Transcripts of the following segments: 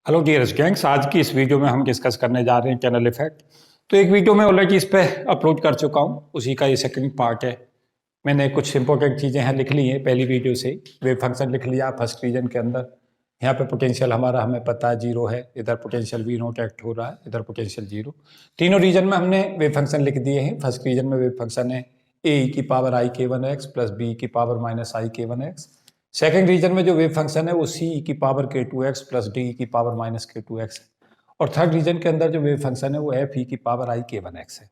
Hello dears gangs, आज की इस वीडियो में हम डिस्कस करने जा रहे हैं टनल इफेक्ट। तो एक वीडियो में ऑलरेडी इस पे अपलोड कर चुका हूँ, उसी का ये सेकंड पार्ट है। मैंने कुछ इंपॉर्टेंट चीज़ें यहाँ लिख ली हैं पहली वीडियो से। वेव फंक्शन लिख लिया फर्स्ट रीजन के अंदर। यहाँ पे पोटेंशियल हमारा हमें पता है जीरो है, इधर पोटेंशियल वी नोट एक्ट हो रहा है, इधर पोटेंशियल जीरो। तीनों रीजन में हमने वेव फंक्शन लिख दिए हैं। फर्स्ट रीजन में वेव फंक्शन है ए की पावर आई K one x plus B की पावर माइनस आई K one x. Second reason में जो वेव फंक्शन है वो सी की पावर के टू एक्स प्लस डी की पावर माइनस के टू एक्स है। और थर्ड रीजन के अंदर जो वेव फंक्शन है वो एफ ई की पावर आई के वन एक्स है।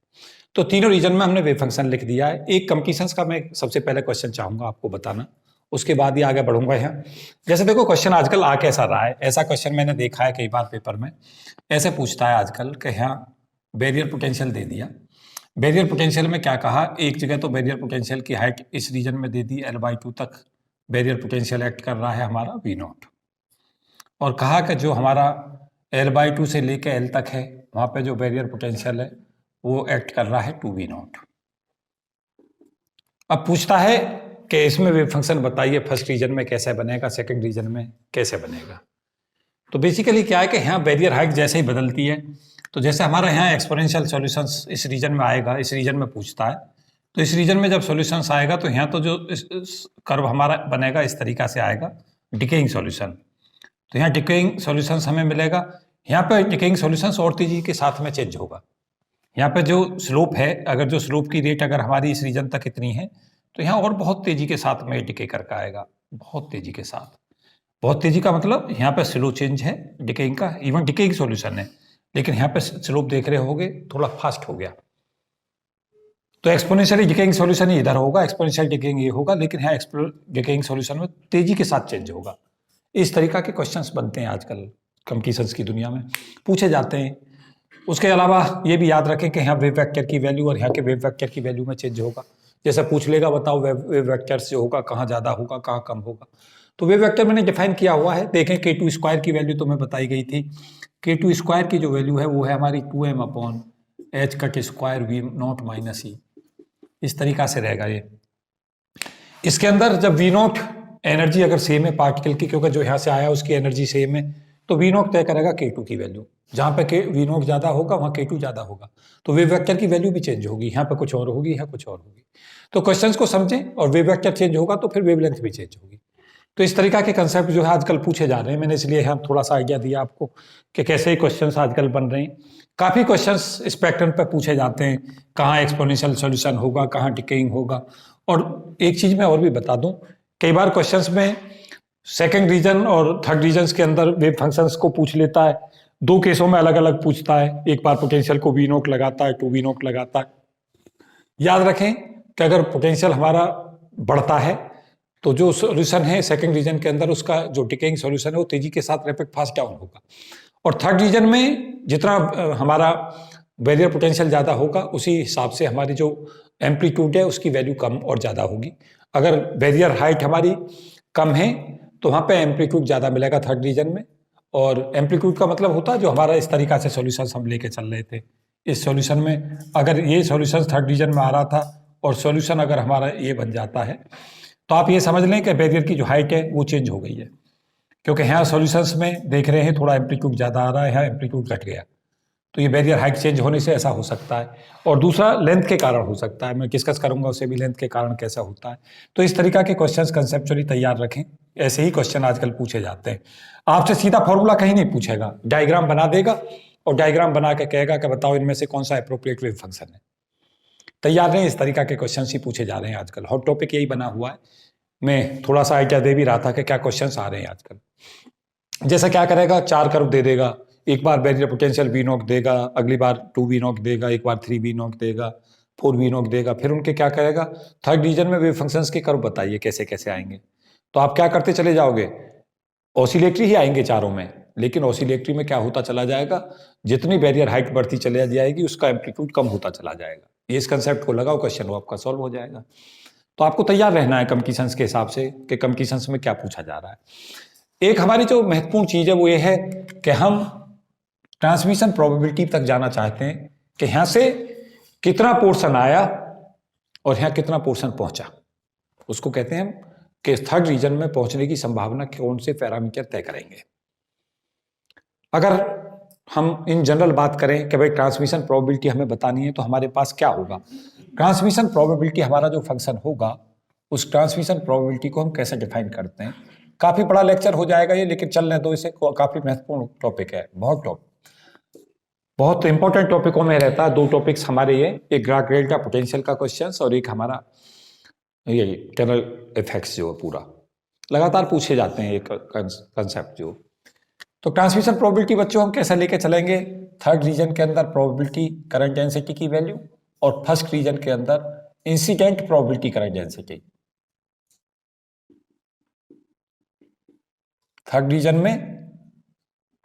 तो तीनों रीजन में हमने वेव फंक्शन लिख दिया है। एक कंप्लीशंस का मैं सबसे पहले क्वेश्चन चाहूंगा आपको बताना, उसके बाद ही आगे बढ़ूंगा यहाँ। जैसे देखो क्वेश्चन आजकल आ कैसा रहा है, ऐसा क्वेश्चन मैंने देखा है कई बार पेपर में। ऐसे पूछता है आजकल कि यहाँ बैरियर पोटेंशियल दे दिया। बैरियर पोटेंशियल में क्या कहा, एक जगह तो बैरियर पोटेंशियल की हाइट इस रीजन में दे दी L/2 तक बैरियर पोटेंशियल एक्ट कर रहा है हमारा V नॉट। और कहा कि जो हमारा L/2 से लेके L तक है वहाँ पे जो बैरियर पोटेंशियल है वो एक्ट कर रहा है 2V नॉट। अब पूछता है कि इसमें वेव फंक्शन बताइए फर्स्ट रीजन में कैसे बनेगा, सेकंड रीजन में कैसे बनेगा। तो बेसिकली क्या है कि यहाँ बैरियर हाइट जैसे ही बदलती है, तो जैसे हमारा यहाँ एक्सपोनेंशियल सॉल्यूशंस इस रीजन में आएगा, इस रीजन में पूछता है, तो इस रीजन में जब सॉल्यूशंस आएगा तो यहाँ तो जो इस कर्व हमारा बनेगा इस तरीका से आएगा, डिकेइंग सॉल्यूशन। तो यहाँ डिकेइंग सॉल्यूशंस हमें मिलेगा। यहाँ पे डिकेइंग सॉल्यूशंस और तेजी के साथ में चेंज होगा। यहाँ पे जो स्लोप है, अगर जो स्लोप की रेट अगर हमारी इस रीजन तक इतनी है तो यहाँ और बहुत तेजी के साथ में डिके करके आएगा, बहुत तेजी के साथ। बहुत तेजी का मतलब यहाँ पे स्लो चेंज है डिकेइंग का, इवन डिकेइंग सॉल्यूशन है, लेकिन यहाँ पे स्लोप देख रहे होगे थोड़ा फास्ट हो गया। तो एक्सपोनेंशियली डिकेइंग सॉल्यूशन इधर होगा, एक्सपोनेंशियल डिकेइंग ये होगा, लेकिन यहाँ डिकेइंग सॉल्यूशन में तेजी के साथ चेंज होगा। इस तरीका के क्वेश्चंस बनते हैं आजकल कंप्लीशंस की दुनिया में, पूछे जाते हैं। उसके अलावा ये भी याद रखें कि यहाँ वेव वेक्टर की वैल्यू और यहाँ के वेव वेक्टर की वैल्यू में चेंज होगा। जैसे पूछ लेगा बताओ वेव वेक्टर से होगा कहाँ ज़्यादा होगा कहाँ कम होगा। तो वेव वेक्टर मैंने डिफाइन किया हुआ है, देखें k2 स्क्वायर की वैल्यू तुम्हें बताई गई थी। k2 स्क्वायर की जो वैल्यू है वो है हमारी 2m upon H cut square V not minus E. इस तरीका से रहेगा ये। इसके अंदर जब वी नॉट एनर्जी अगर सेम है पार्टिकल की, क्योंकि जो यहाँ से आया उसकी एनर्जी सेम है, तो वी नॉट तय करेगा k2 की वैल्यू। जहाँ पे वी नॉट ज़्यादा होगा वहाँ k2 ज़्यादा होगा, तो वेव वेक्टर की वैल्यू भी चेंज होगी। यहाँ पे कुछ और होगी, यहाँ कुछ और होगी। तो क्वेश्चंस को समझें, और वेव वेक्टर चेंज होगा तो फिर वेवलेंथ भी चेंज होगी। तो इस तरीका के कंसेप्ट जो है आजकल पूछे जा रहे हैं। मैंने इसलिए यहाँ थोड़ा सा आइडिया दिया आपको कि कैसे क्वेश्चंस आजकल बन रहे हैं। काफ़ी क्वेश्चंस इस पैटर्न पर पूछे जाते हैं, कहाँ एक्सपोनेंशियल सॉल्यूशन होगा, कहाँ डिकेइंग होगा। और एक चीज़ मैं और भी बता दूं, कई बार क्वेश्चंस में सेकंड रीजन और थर्ड रीजन्स के अंदर वेव फंक्शंस को पूछ लेता है। दो केसों में अलग अलग पूछता है, एक बार पोटेंशियल को वी नोट लगाता है, 2V नोट लगाता है। याद रखें कि अगर पोटेंशियल हमारा बढ़ता है तो जो सॉल्यूशन है सेकंड रीजन के अंदर उसका जो डिकेइंग सॉल्यूशन है वो तेजी के साथ रैपिड फास्ट डाउन होगा। और थर्ड रीजन में जितना हमारा बैरियर पोटेंशियल ज़्यादा होगा उसी हिसाब से हमारी जो एम्पलीट्यूड है उसकी वैल्यू कम और ज़्यादा होगी। अगर बैरियर हाइट हमारी कम है तो वहाँ पे एम्पलीट्यूड ज़्यादा मिलेगा थर्ड रीजन में। और एम्पलीट्यूड का मतलब होता है जो हमारा इस तरीका से सॉल्यूशन हम लेके चल रहे थे, इस सॉल्यूशन में अगर ये सॉल्यूशन थर्ड रीजन में आ रहा था और सॉल्यूशन अगर हमारा ये बन जाता है, तो आप ये समझ लें कि बैरियर की जो हाइट है वो चेंज हो गई है। क्योंकि यहाँ सॉल्यूशंस में देख रहे हैं थोड़ा एम्पलीट्यूड ज़्यादा आ रहा है, यहाँ एम्पलीट्यूड घट गया, तो ये बैरियर हाइट चेंज होने से ऐसा हो सकता है। और दूसरा लेंथ के कारण हो सकता है, मैं डिस्कस करूंगा उसे भी, लेंथ के कारण कैसा होता है। तो इस तरीका के क्वेश्चंस कंसेप्चुअली तैयार रखें, ऐसे ही क्वेश्चन आजकल पूछे जाते हैं। आपसे सीधा फॉर्मूला कहीं नहीं पूछेगा, डायग्राम बना देगा और डायग्राम बना के कहेगा कि बताओ इनमें से कौन सा अप्रोप्रिएट वेव फंक्शन है। तैयार रहें, इस तरीका के क्वेश्चन ही पूछे जा रहे हैं आजकल। हॉट टॉपिक यही बना हुआ है। मैं थोड़ा सा आइडिया दे भी रहा था कि क्या क्वेश्चंस आ रहे हैं आजकल। जैसा क्या करेगा, 4 कर्व दे देगा, एक बार बैरियर पोटेंशियल वी नॉट देगा, अगली बार 2V नॉट देगा, एक बार 3V नॉट देगा, 4V नॉट देगा। फिर उनके क्या करेगा, थर्ड रीजन में वेव फंक्शंस के कर्व बताइए कैसे कैसे आएंगे। तो आप क्या करते चले जाओगे, ऑसिलेटरी ही आएंगे चारों में, लेकिन ऑसिलेटरी में क्या होता चला जाएगा, जितनी बैरियर हाइट बढ़ती चली जाएगी उसका एम्पलीट्यूड कम होता चला जाएगा। ये इस कंसेप्ट को लगाओ, क्वेश्चन वो आपका सॉल्व हो जाएगा। तो आपको तैयार रहना है कंप्लीशंस के हिसाब से कि कंप्लीशंस में क्या पूछा जा रहा है। एक हमारी जो महत्वपूर्ण चीज है वो ये है कि हम ट्रांसमिशन प्रोबेबिलिटी तक जाना चाहते हैं कि यहां से कितना पोर्शन आया और यहां कितना पोर्शन पहुंचा। उसको कहते हैं हम कि थर्ड रीजन में पहुंचने की संभावना कौन से पैरामीटर तय करेंगे। अगर हम इन जनरल बात करें कि भाई ट्रांसमिशन प्रोबेबिलिटी हमें बतानी है तो हमारे पास क्या होगा। ट्रांसमिशन प्रोबेबिलिटी हमारा जो फंक्शन होगा उस ट्रांसमिशन प्रोबेबिलिटी को हम कैसे डिफाइन करते हैं। काफी बड़ा लेक्चर हो जाएगा ये, लेकिन चलने दो इसे, काफी महत्वपूर्ण टॉपिक है, बहुत इंपॉर्टेंट टॉपिकों में रहता है। दो टॉपिक्स हमारे ये, एक ग्रेडियंट का पोटेंशियल का क्वेश्चन और एक हमारा ये टनल इफेक्ट्स जो पूरा लगातार पूछे जाते हैं, एक कंसेप्ट जो। तो ट्रांसमिशन प्रोबेबिलिटी बच्चों हम कैसे लेके चलेंगे। थर्ड रीजन के अंदर प्रोबेबिलिटी करंट डेंसिटी की वैल्यू और फर्स्ट रीजन के अंदर incident probability current density. Third region में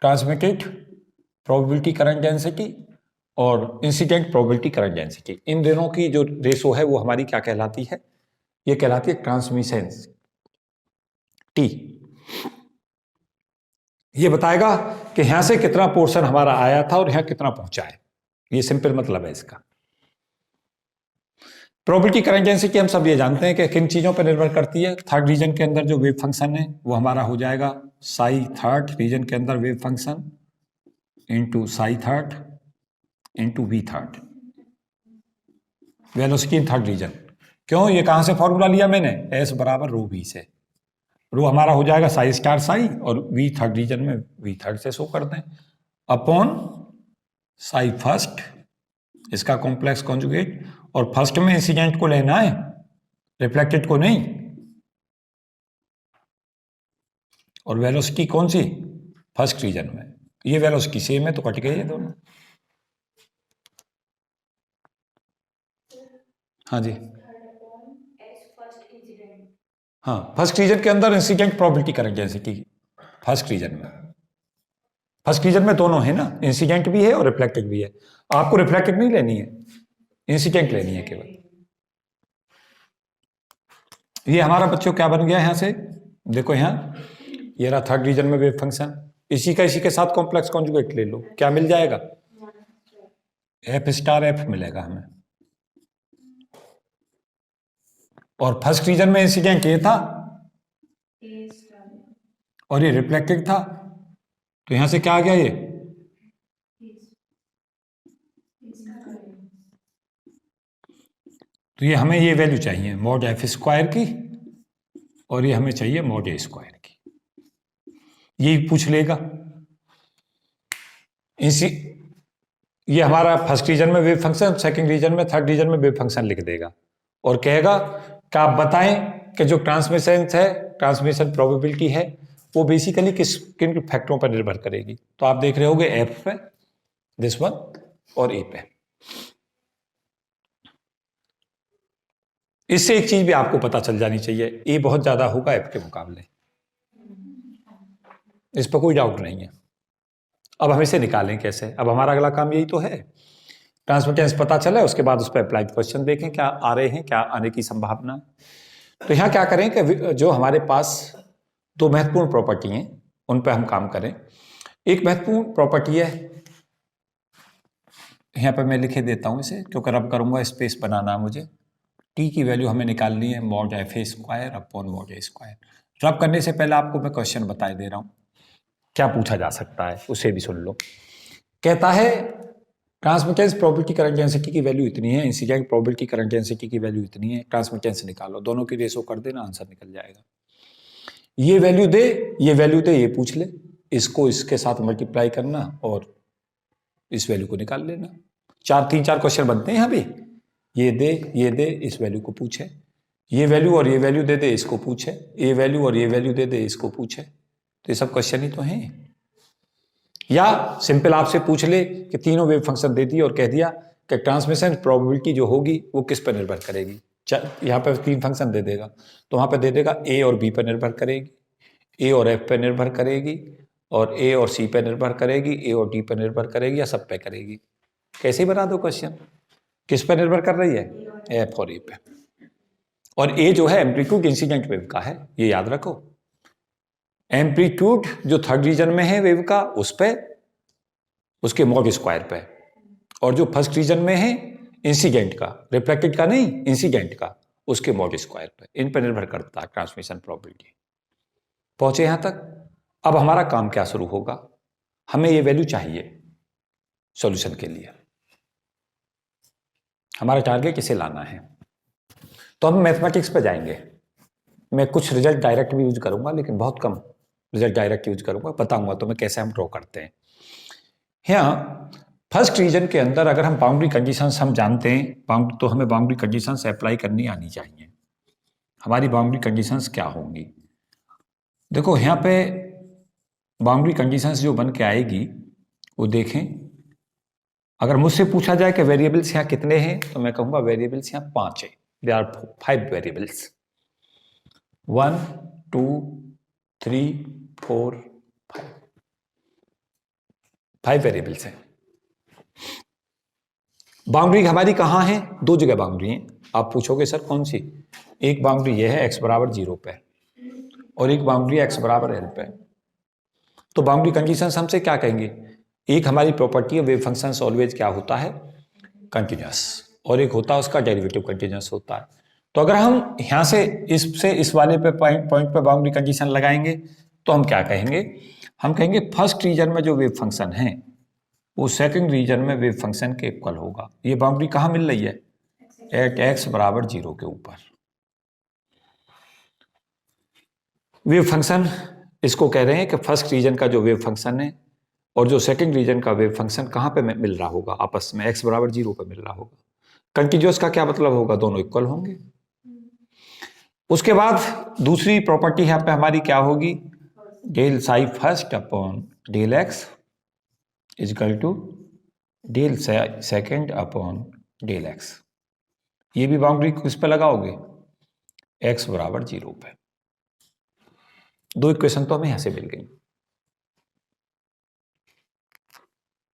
ट्रांसमिटेड प्रोबेबिलिटी करंट डेंसिटी और इंसिडेंट प्रोबेबिलिटी करंट डेंसिटी, इन दोनों की जो रेशो है वो हमारी क्या कहलाती है, ये कहलाती है ट्रांसमिशन टी। ये बताएगा कि यहां से कितना पोर्शन हमारा आया था और यहां कितना पहुंचा है, ये सिंपल मतलब है इसका। प्रोबेबिलिटी करंट डेंसिटी हम सब ये जानते हैं कि किन चीजों पर निर्भर करती है। थर्ड रीजन के अंदर जो वेव फंक्शन है वो हमारा हो जाएगा साई थर्ड रीजन के अंदर wave function into psi third into v third, velocity in third region. क्यों, ये कहां से फॉर्मूला लिया मैंने, एस बराबर रो वी से। रो हमारा हो जाएगा साई स्टार साई और वी थर्ड रीजन में वी थर्ड से शो कर दें अपॉन साई फर्स्ट, इसका कॉम्प्लेक्स कॉन्जुगेट, और फर्स्ट में इंसिडेंट को लेना है, रिफ्लेक्टेड को नहीं। और वेलोसिटी कौन सी, फर्स्ट रीजन में। ये वेलोसिटी सेम है तो कट गए ये दोनों। हाँ जी, हाँ फर्स्ट रीजन के अंदर incident probability current density, first region में दोनों है ना, इंसिडेंट भी है और रिफ्लेक्टेड भी है। आपको रिफ्लेक्टेड नहीं लेनी है, इंसिडेंट लेनी है केवल। ये हमारा बच्चों क्या बन गया, यहां से देखो, यहां ये रहा थर्ड रीजन में वेव फंक्शन, इसी के साथ कॉम्प्लेक्स कॉन्जुगेट ले लो, क्या मिल जाएगा, एफ स्टार एफ मिलेगा हमें। और फर्स्ट रीजन में इंसिडेंट ये था और ये रिफ्लेक्टेड था, तो यहां से क्या आ गया ये, तो ये हमें ये वैल्यू चाहिए मॉड एफ स्क्वायर की और ये हमें चाहिए मॉड ए स्क्वायर की, यही पूछ लेगा। ये हमारा फर्स्ट रीजन में वेव फंक्शन, सेकंड रीजन में, थर्ड रीजन में वेव फंक्शन लिख देगा और कहेगा कि आप बताएं कि जो ट्रांसमिशन है, ट्रांसमिशन प्रोबेबिलिटी है, वो बेसिकली किन फैक्टरों पर निर्भर करेगी। तो आप देख रहे होगे एफ पे, दिस वन, और ए पे। इससे एक चीज भी आपको पता चल जानी चाहिए, ए बहुत ज्यादा होगा एफ के मुकाबले, इस पर कोई डाउट नहीं है। अब हम इसे निकालें कैसे, अब हमारा अगला काम यही तो है, ट्रांसमिटेंस पता चला, उसके बाद उस पर अप्लाइड क्वेश्चन देखें क्या आ रहे हैं, क्या आने की संभावना है। तो यहां क्या करें कि जो हमारे पास दो महत्वपूर्ण प्रॉपर्टी हैं उन पर हम काम करें। एक महत्वपूर्ण प्रॉपर्टी है, यहां पर मैं लिखे देता हूं इसे, क्योंकि रब करूंगा स्पेस बनाना मुझे। टी की वैल्यू हमें निकालनी है mod F A square upon mod A square. रब करने से पहले आपको मैं क्वेश्चन बता दे रहा हूं क्या पूछा जा सकता है, उसे भी सुन लो। कहता है ट्रांसमिटेंस प्रोबेबिलिटी करंट डेंसिटी की वैल्यू इतनी है, इंसिडेंट प्रोबेबिलिटी करंट डेंसिटी की वैल्यू इतनी है, ट्रांसमिटेंस निकालो, दोनों की रेशो कर देना, आंसर निकल जाएगा। ये वैल्यू दे, ये वैल्यू दे, ये पूछ ले, इसको इसके साथ मल्टीप्लाई करना और इस वैल्यू को निकाल लेना। तीन चार क्वेश्चन बनते हैं यहाँ भी, ये दे, इस वैल्यू को पूछे, ये वैल्यू और ये वैल्यू दे दे, इसको पूछे, ये वैल्यू और ये वैल्यू दे दे, इसको पूछे। तो ये सब क्वेश्चन ही तो हैं। या सिंपल आपसे पूछ ले कि तीनों वेव फंक्शन दे दिए और कह दिया कि ट्रांसमिशन प्रोबेबिलिटी जो होगी वो किस पर निर्भर करेगी। यहाँ पर तीन फंक्शन दे देगा, तो वहाँ पर दे देगा ए और बी पर निर्भर करेगी, ए और एफ पर निर्भर करेगी, और ए और सी पर निर्भर करेगी, ए और डी पर निर्भर करेगी, या सब पे करेगी। कैसे ही बना दो क्वेश्चन, किस पर निर्भर कर रही है, एफ और ए पे। और ए जो है एम्पलीट्यूड इंसिडेंट वेव का है, ये याद रखो। एम्पलीट्यूड जो थर्ड रीजन में है वेव का, उस पे, उसके मॉड स्क्वायर पे, और जो फर्स्ट रीजन में है इंसिडेंट का, रिफ्लेक्टेड का नहीं, इंसिडेंट का, उसके मॉड स्क्वायर पे, इन पर निर्भर करता है ट्रांसमिशन प्रोबेबिलिटी। पहुंचे यहां तक। अब हमारा काम क्या शुरू होगा, हमें ये वैल्यू चाहिए सॉल्यूशन के लिए, हमारा टारगेट इसे लाना है। तो हम मैथमेटिक्स पे जाएंगे। मैं कुछ रिजल्ट डायरेक्ट भी यूज करूंगा, लेकिन बहुत कम रिजल्ट डायरेक्ट यूज करूंगा, बताऊंगा तो मैं कैसे हम ड्रॉ करते हैं। यहाँ फर्स्ट रीजन के अंदर अगर हम बाउंड्री कंडीशंस हम जानते हैं, तो हमें बाउंड्री कंडीशंस अप्लाई करनी आनी चाहिए। हमारी बाउंड्री कंडीशंस क्या होंगी? देखो यहाँ पे बाउंड्री कंडीशंस जो बन के आएगी वो देखें। अगर मुझसे पूछा जाए कि वेरिएबल्स यहाँ कितने हैं, तो मैं कहूँगा वेरिएबल्स यहाँ 5 है। दे आर 5 वेरिएबल्स, 1 2 3 4 5 वेरिएबल्स हैं। बाउंड्री हमारी कहाँ है? 2 जगह बाउंड्री है। आप पूछोगे सर कौन सी? एक बाउंड्री ये है x बराबर 0 पे, और एक बाउंड्री x बराबर l पे। तो बाउंड्री कंडीशंस हमसे क्या कहेंगे? एक हमारी प्रॉपर्टी है वेव फंक्शंस ऑलवेज क्या होता है? कंटिन्यूअस, और एक होता है उसका डेरिवेटिव कंटिन्यूअस होता है। तो अगर हम यहाँ से इस वाले पे पॉइंट पे बाउंड्री कंडीशन लगाएंगे तो हम क्या कहेंगे? हम कहेंगे फर्स्ट रीजन में जो वेव फंक्शन है वो सेकंड रीजन में वेव फंक्शन के इक्वल होगा। ये बाउंड्री कहाँ मिल रही है? एट x बराबर 0 के ऊपर। वेव फंक्शन इसको कह रहे हैं कि फर्स्ट रीजन का जो वेव फंक्शन है और जो सेकंड रीजन का वेव फंक्शन कहाँ पे मिल रहा होगा? आपस में x बराबर 0 पे मिल रहा होगा। कंटिन्यूअस का क्या मतलब होगा? दोनों इक्वल होंगे। उसके बाद दूसरी प्रॉपर्टी यहाँ पे हमारी क्या होगी? Del psi first upon del x equal to del second upon del x. ये भी बाउंड्री किस पे लगाओगे? x बराबर 0 पे। 2 इक्वेशन तो हमें यहां से मिल गई।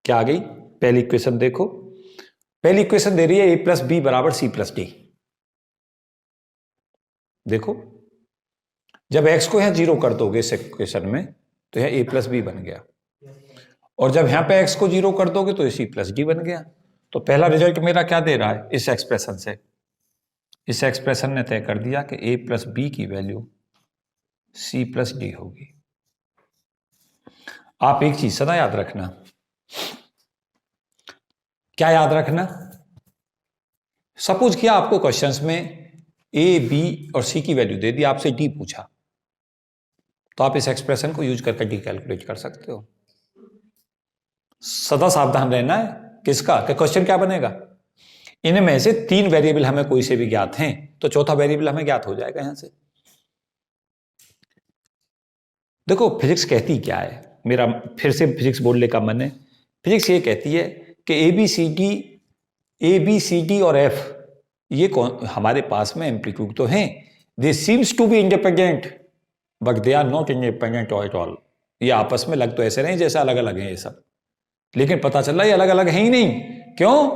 क्या आ गई? पहली इक्वेशन देखो, पहली इक्वेशन दे रही है a प्लस बी बराबर c प्लस डी। देखो जब x को यहां 0 कर दोगे इस इक्वेशन में तो यह a प्लस बी बन गया, और जब यहां पे x को 0 कर दोगे तो ये c प्लस डी बन गया। तो पहला रिजल्ट मेरा क्या दे रहा है? इस एक्सप्रेशन से, इस एक्सप्रेशन ने तय कर दिया कि a प्लस बी की वैल्यू c प्लस डी होगी। आप एक चीज सदा याद रखना। क्या याद रखना? सपोज किया आपको क्वेश्चंस में a, b और c की वैल्यू दे दी, आपसे d पूछा, तो आप इस एक्सप्रेशन को यूज करके d कैलकुलेट कर सकते हो। सदा सावधान रहना है। किसका? कि क्वेश्चन क्या बनेगा? इनमें से 3 वेरिएबल हमें कोई से भी ज्ञात हैं, तो चौथा वेरिएबल हमें ज्ञात हो जाएगा यहां से। देखो फिजिक्स कहती क्या है, मेरा फिर से फिजिक्स बोलने का मन है। फिजिक्स ये कहती है कि ए बी सी डी और एफ ये कौन हमारे पास में एम्पलीट्यूड तो हैं, they seems to be independent but they are not independent at all. ये आपस में लग तो ऐसे नहीं जैसे अलग अलग हैं ये सब, लेकिन पता चल रहा है ये अलग अलग है ही नहीं। क्यों?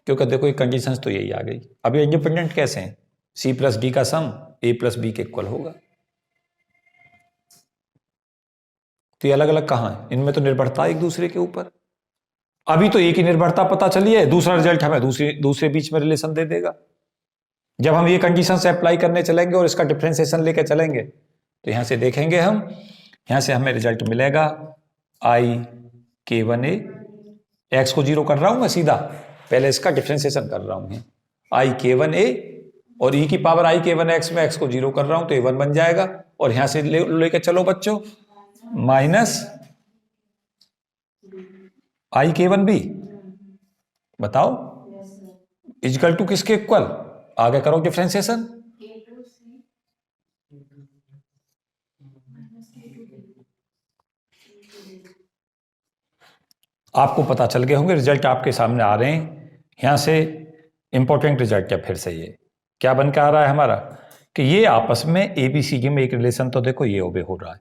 क्योंकि देखो ये कंडीशंस तो यही आ गई। अब ये इंडिपेंडेंट कैसे हैं? सी प्लस डी का सम ए प्लस बी के इक्वल होगा। तो ये अलग अलग कहां है? इनमें तो निर्भरता एक दूसरे के ऊपर। अभी तो एक ही निर्भरता पता चली है, दूसरा रिजल्ट हमें दूसरे बीच में रिलेशन दे देगा। जब हम ये कंडीशन से अप्लाई करने चलेंगे और इसका डिफरेंशिएशन लेके चलेंगे तो यहां से देखेंगे हम, यहां से हमें रिजल्ट मिलेगा आई के वन ए। एक्स को 0 कर रहा हूं मैं सीधा, पहले इसका डिफरेंशिएशन कर रहा हूं। आई के वन ए और ई की पावर आई के वन एक्स में एक्स को 0 कर रहा हूं तो ए 1 बन जाएगा। और यहां से लेके चलो बच्चों माइनस आई के वन बी। बताओ इजकल टू किसके इक्वल? आगे करो डिफरेंशिएशन। आपको पता चल गए होंगे, रिजल्ट आपके सामने आ रहे हैं। यहां से इंपॉर्टेंट रिजल्ट है। फिर से ये क्या बन के आ रहा है हमारा कि ये आपस में एबीसीडी में एक रिलेशन तो देखो ये ओबे हो रहा है।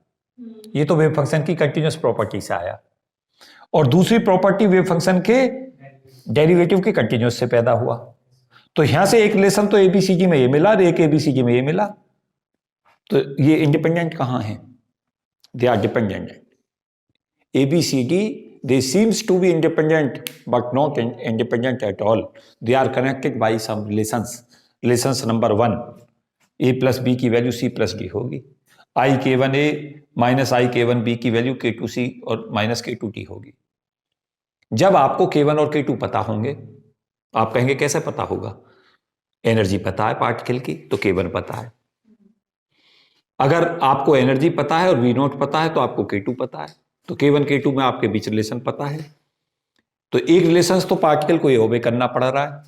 ये तो वेव फंक्शन की कंटिन्यूअस प्रॉपर्टी से आया, और दूसरी प्रॉपर्टी वेव फंक्शन के डेरिवेटिव के कंटिन्यूअस से पैदा हुआ। तो यहां से एक रिलेशन तो एबीसीडी में ये मिला और एक एबीसीडी में ये मिला। तो ये इंडिपेंडेंट कहां है? They are dependent. ABCD they seems to be independent but not independent at all. They are connected by some relations. Relations number 1, a plus b की वैल्यू c plus d होगी। आई K one A minus I K one B की value के to सी और minus के to T होगी। जब आपको के वन और के टू पता होंगे, आप कहेंगे कैसे पता होगा? एनर्जी पता है पार्टिकल की तो के वन पता है। अगर आपको एनर्जी पता है और वी नॉट पता है तो आपको के टू पता है, तो के वन के टू में आपके बीच रिलेशन पता है। तो एक रिलेशन तो पार्टिकल को ये ओबे करना पड़ रहा है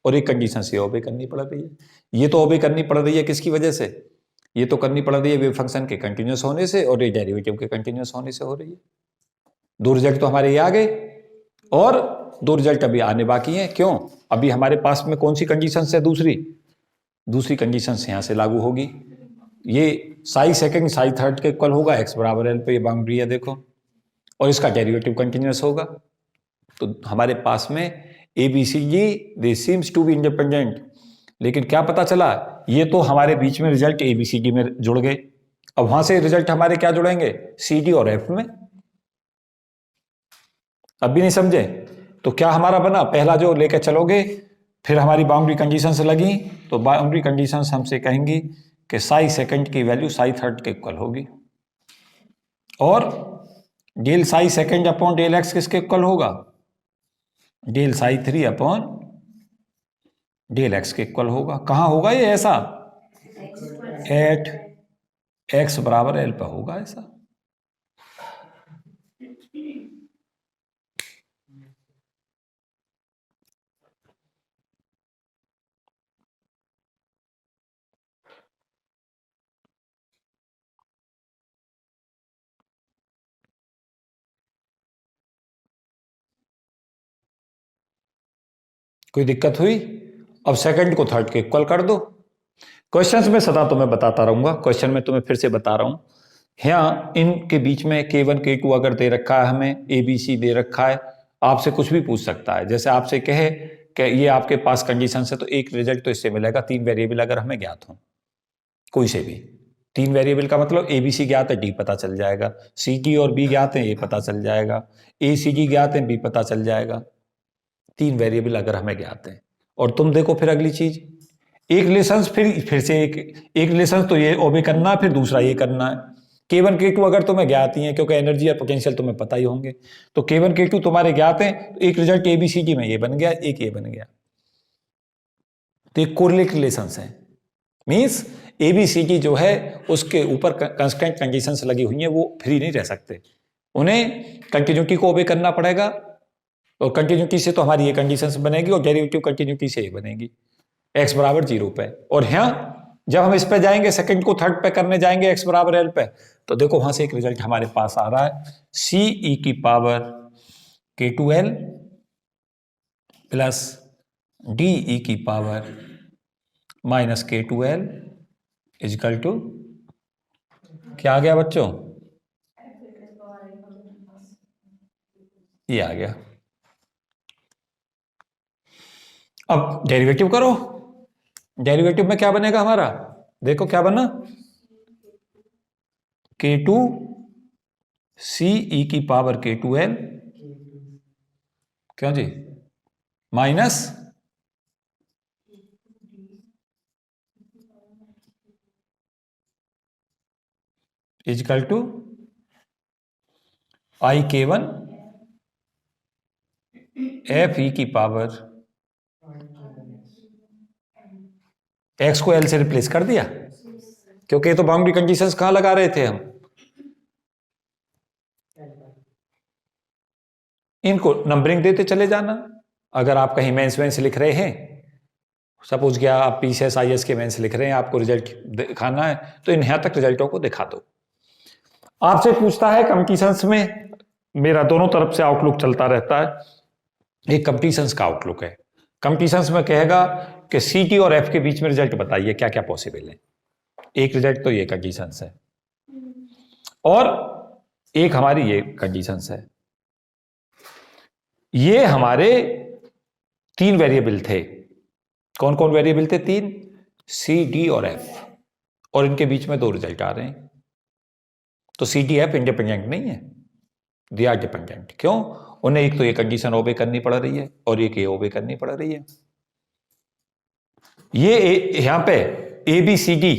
और एक कंडीशन से ओबे करनी पड़ रही है। ये तो ओबे करनी पड़ रही है किसकी वजह से? ये तो करनी पड़ रही है वेव फंक्शन के कंटिन्यूस होने से और ये डेरिवेटिव के कंटिन्यूस होने से हो रही है। दो रिजल्ट तो हमारे ये आ गए और दो रिजल्ट अभी आने बाकी हैं। क्यों? अभी हमारे पास में कौन सी कंडीशन है? दूसरी कंडीशन यहां से लागू होगी। ये साई सेकंड साई थर्ड के इक्वल होगा, एक्स बराबर एल पे, ये बाउंड्री है देखो, और इसका डेरिवेटिव कंटिन्यूस होगा। तो हमारे पास में A B C G they seems to be independent, लेकिन क्या पता चला? ये तो हमारे बीच में result A B C D में जुड़ गए। अब वहां से रिजल्ट हमारे क्या जुड़ेंगे? सी डी और एफ में। अब भी नहीं समझे? तो क्या हमारा बना? पहला जो लेके चलोगे, फिर हमारी बाउंड्री कंडीशंस लगी, तो बाउंड्री कंडीशंस हमसे कहेंगी कि साई सेकंड की वैल्यू साई थर्ड के इक्वल होगी, और del psi second upon del x किसके इक्वल होगा? Del psi three upon del x के इक्वल होगा। कहां होगा ये ऐसा? एट एक्स बराबर एल पर होगा ऐसा। कोई दिक्कत हुई? अब सेकंड को थर्ड के इक्वल कर दो। क्वेश्चंस में सदा तुम्हें बताता रहूंगा, क्वेश्चन में तुम्हें फिर से बता रहा हूं। यहाँ इनके बीच में के वन के टू अगर दे रखा है, हमें ए बी सी दे रखा है, आपसे कुछ भी पूछ सकता है। जैसे आपसे कहे कि ये आपके पास कंडीशन है, तो एक रिजल्ट तो इससे मिलेगा। तीन वेरिएबल अगर हमें ज्ञात हो, कोई से भी तीन वेरिएबल का मतलब ए बी सी ज्ञात है, डी पता चल जाएगा, सी टी और बी ज्ञात है, ए पता चल जाएगा, ए सी डी ज्ञात है, बी पता चल जाएगा। तीन वेरिएबल अगर हमें ज्ञात है। और तुम देखो फिर अगली चीज, एक रिलेशन फिर से एक रिलेशन तो ये ओबे करना है, फिर दूसरा ये करना है। के वन के टू अगर तुम्हें ज्ञात ही है, क्योंकि एनर्जी और पोटेंशियल तुम्हें पता ही होंगे, तो के वन के टू तुम्हारे ज्ञात हैं, तो एक result A B C D में ये बन गया, एक ये बन गया। तो एक कोरिलेट रिलेशंस है, means A B C D जो है उसके ऊपर कंस्टेंट कंडीशंस लगी हुई हैं, वो फ्री नहीं रह सकते, उन्हें कंटिन्यूटी को ओबे करना पड़ेगा। और कंटिन्यूटी से तो हमारी ये कंडीशंस बनेगी और डेरिवेटिव कंटिन्यूटी से ये बनेगी, एक्स बराबर जीरो पे। और यहाँ जब हम इस पे जाएंगे, सेकंड को थर्ड पे करने जाएंगे एक्स बराबर एल पे, तो देखो वहां से एक रिजल्ट हमारे पास आ रहा है, सी ई की पावर के two L plus D e की पावर माइनस के टू एल इजकल टू क्या आ गया बच्चों? ये आ गया। अब डेरिवेटिव करो, डेरिवेटिव में क्या बनेगा हमारा? देखो क्या बना, के टू सी ई की पावर के टू एल, क्यों जी, minus is equal to I K one F E की पावर, एक्स को एल से रिप्लेस कर दिया, क्योंकि तो बाउंड्री कंडीशंस कहां लगा रहे थे हम, इनको नंबरिंग देते चले जाना। अगर आप कहीं मेंस वेंस लिख रहे हैं, सपोज क्या आप पीसीएस आईएएस के मेंस लिख रहे हैं, आपको रिजल्ट दिखाना है, तो इन यहां तक रिजल्टों को दिखा दो। आपसे पूछता है कंपटीशंस में, मेरा दोनों तरफ से आउटलुक चलता रहता है, एक कंपटीशंस का आउटलुक है। कंपटीशंस में कहेगा कि सीटी और एफ के बीच में रिजल्ट बताइए क्या क्या पॉसिबल है। एक रिजल्ट तो ये कंडीशंस है, और एक हमारी ये कंडीशंस है। ये हमारे तीन वेरिएबल थे, कौन कौन वेरिएबल थे? तीन, सी डी और एफ, और इनके बीच में दो रिजल्ट आ रहे हैं। तो सी डी एफ इंडिपेंडेंट नहीं है, दे आर डिपेंडेंट। क्यों? उन्हें एक तो ये कंडीशन ओबे करनी पड़ रही है और एक ये ओबे करनी पड़ रही है। ये यहां पे A B C D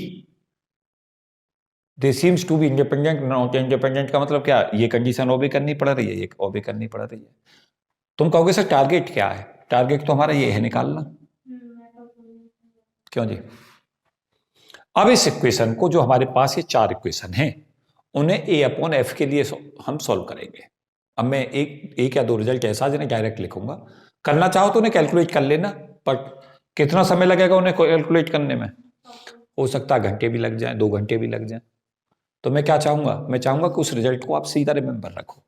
they seems to be independent not independent का मतलब क्या, ये कंडीशन ओबे करनी पड़ रही है, ये ओबे करनी पड़ रही है। तुम कहोगे सर टारगेट क्या है, टारगेट तो हमारा ये है निकालना, क्यों जी। अब इस इक्वेशन को, जो हमारे पास ये 4 इक्वेशन हैं, उन्हें ए अपॉन एफ के लिए हम सॉल्व करेंगे। अब मैं एक या 2 रिजल्ट ऐसा जिन्हें डायरेक्ट लिखूंगा, करना चाहो तो उन्हें कैलकुलेट कर लेना, पर कितना समय लगेगा उन्हें कैलकुलेट करने में, हो सकता है घंटे भी लग जाए, 2 घंटे भी लग जाए। तो मैं क्या चाहूंगा, मैं चाहूंगा कि उस रिजल्ट को आप सीधा रिमेंबर रखो।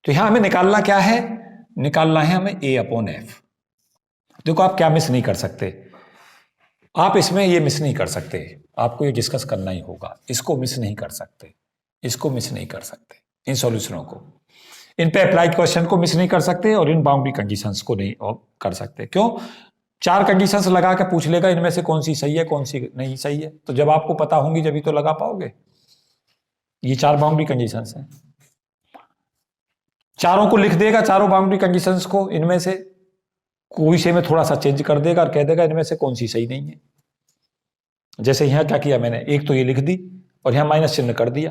तो यहां हमें निकालना क्या है, निकालना है हमें ए अपॉन एफ। देखो आप क्या मिस नहीं कर सकते, आप इसमें ये मिस नहीं कर सकते, आपको ये डिस्कस करना ही होगा, इसको मिस नहीं कर सकते, इसको मिस नहीं कर सकते, इन सॉल्यूशनों को, इन पे अप्लाइड क्वेश्चन को मिस नहीं कर सकते, और इन बाउंड्री कंडीशंस को नहीं कर सकते। क्यों, 4 कंडीशंस लगा के पूछ लेगा इनमें से कौन सी सही है कौन सी नहीं सही है, तो जब आपको पता होंगी जब तो लगा पाओगे। ये 4 बाउंड्री कंडीशंस हैं, चारों को लिख देगा, चारों बाउंड्री कंडीशंस को, इनमें से कोई से में थोड़ा सा चेंज कर देगा और कह देगा इनमें से कौन सी सही नहीं है। जैसे यहां क्या किया मैंने, एक तो ये लिख दी और यहां माइनस चिन्ह कर दिया,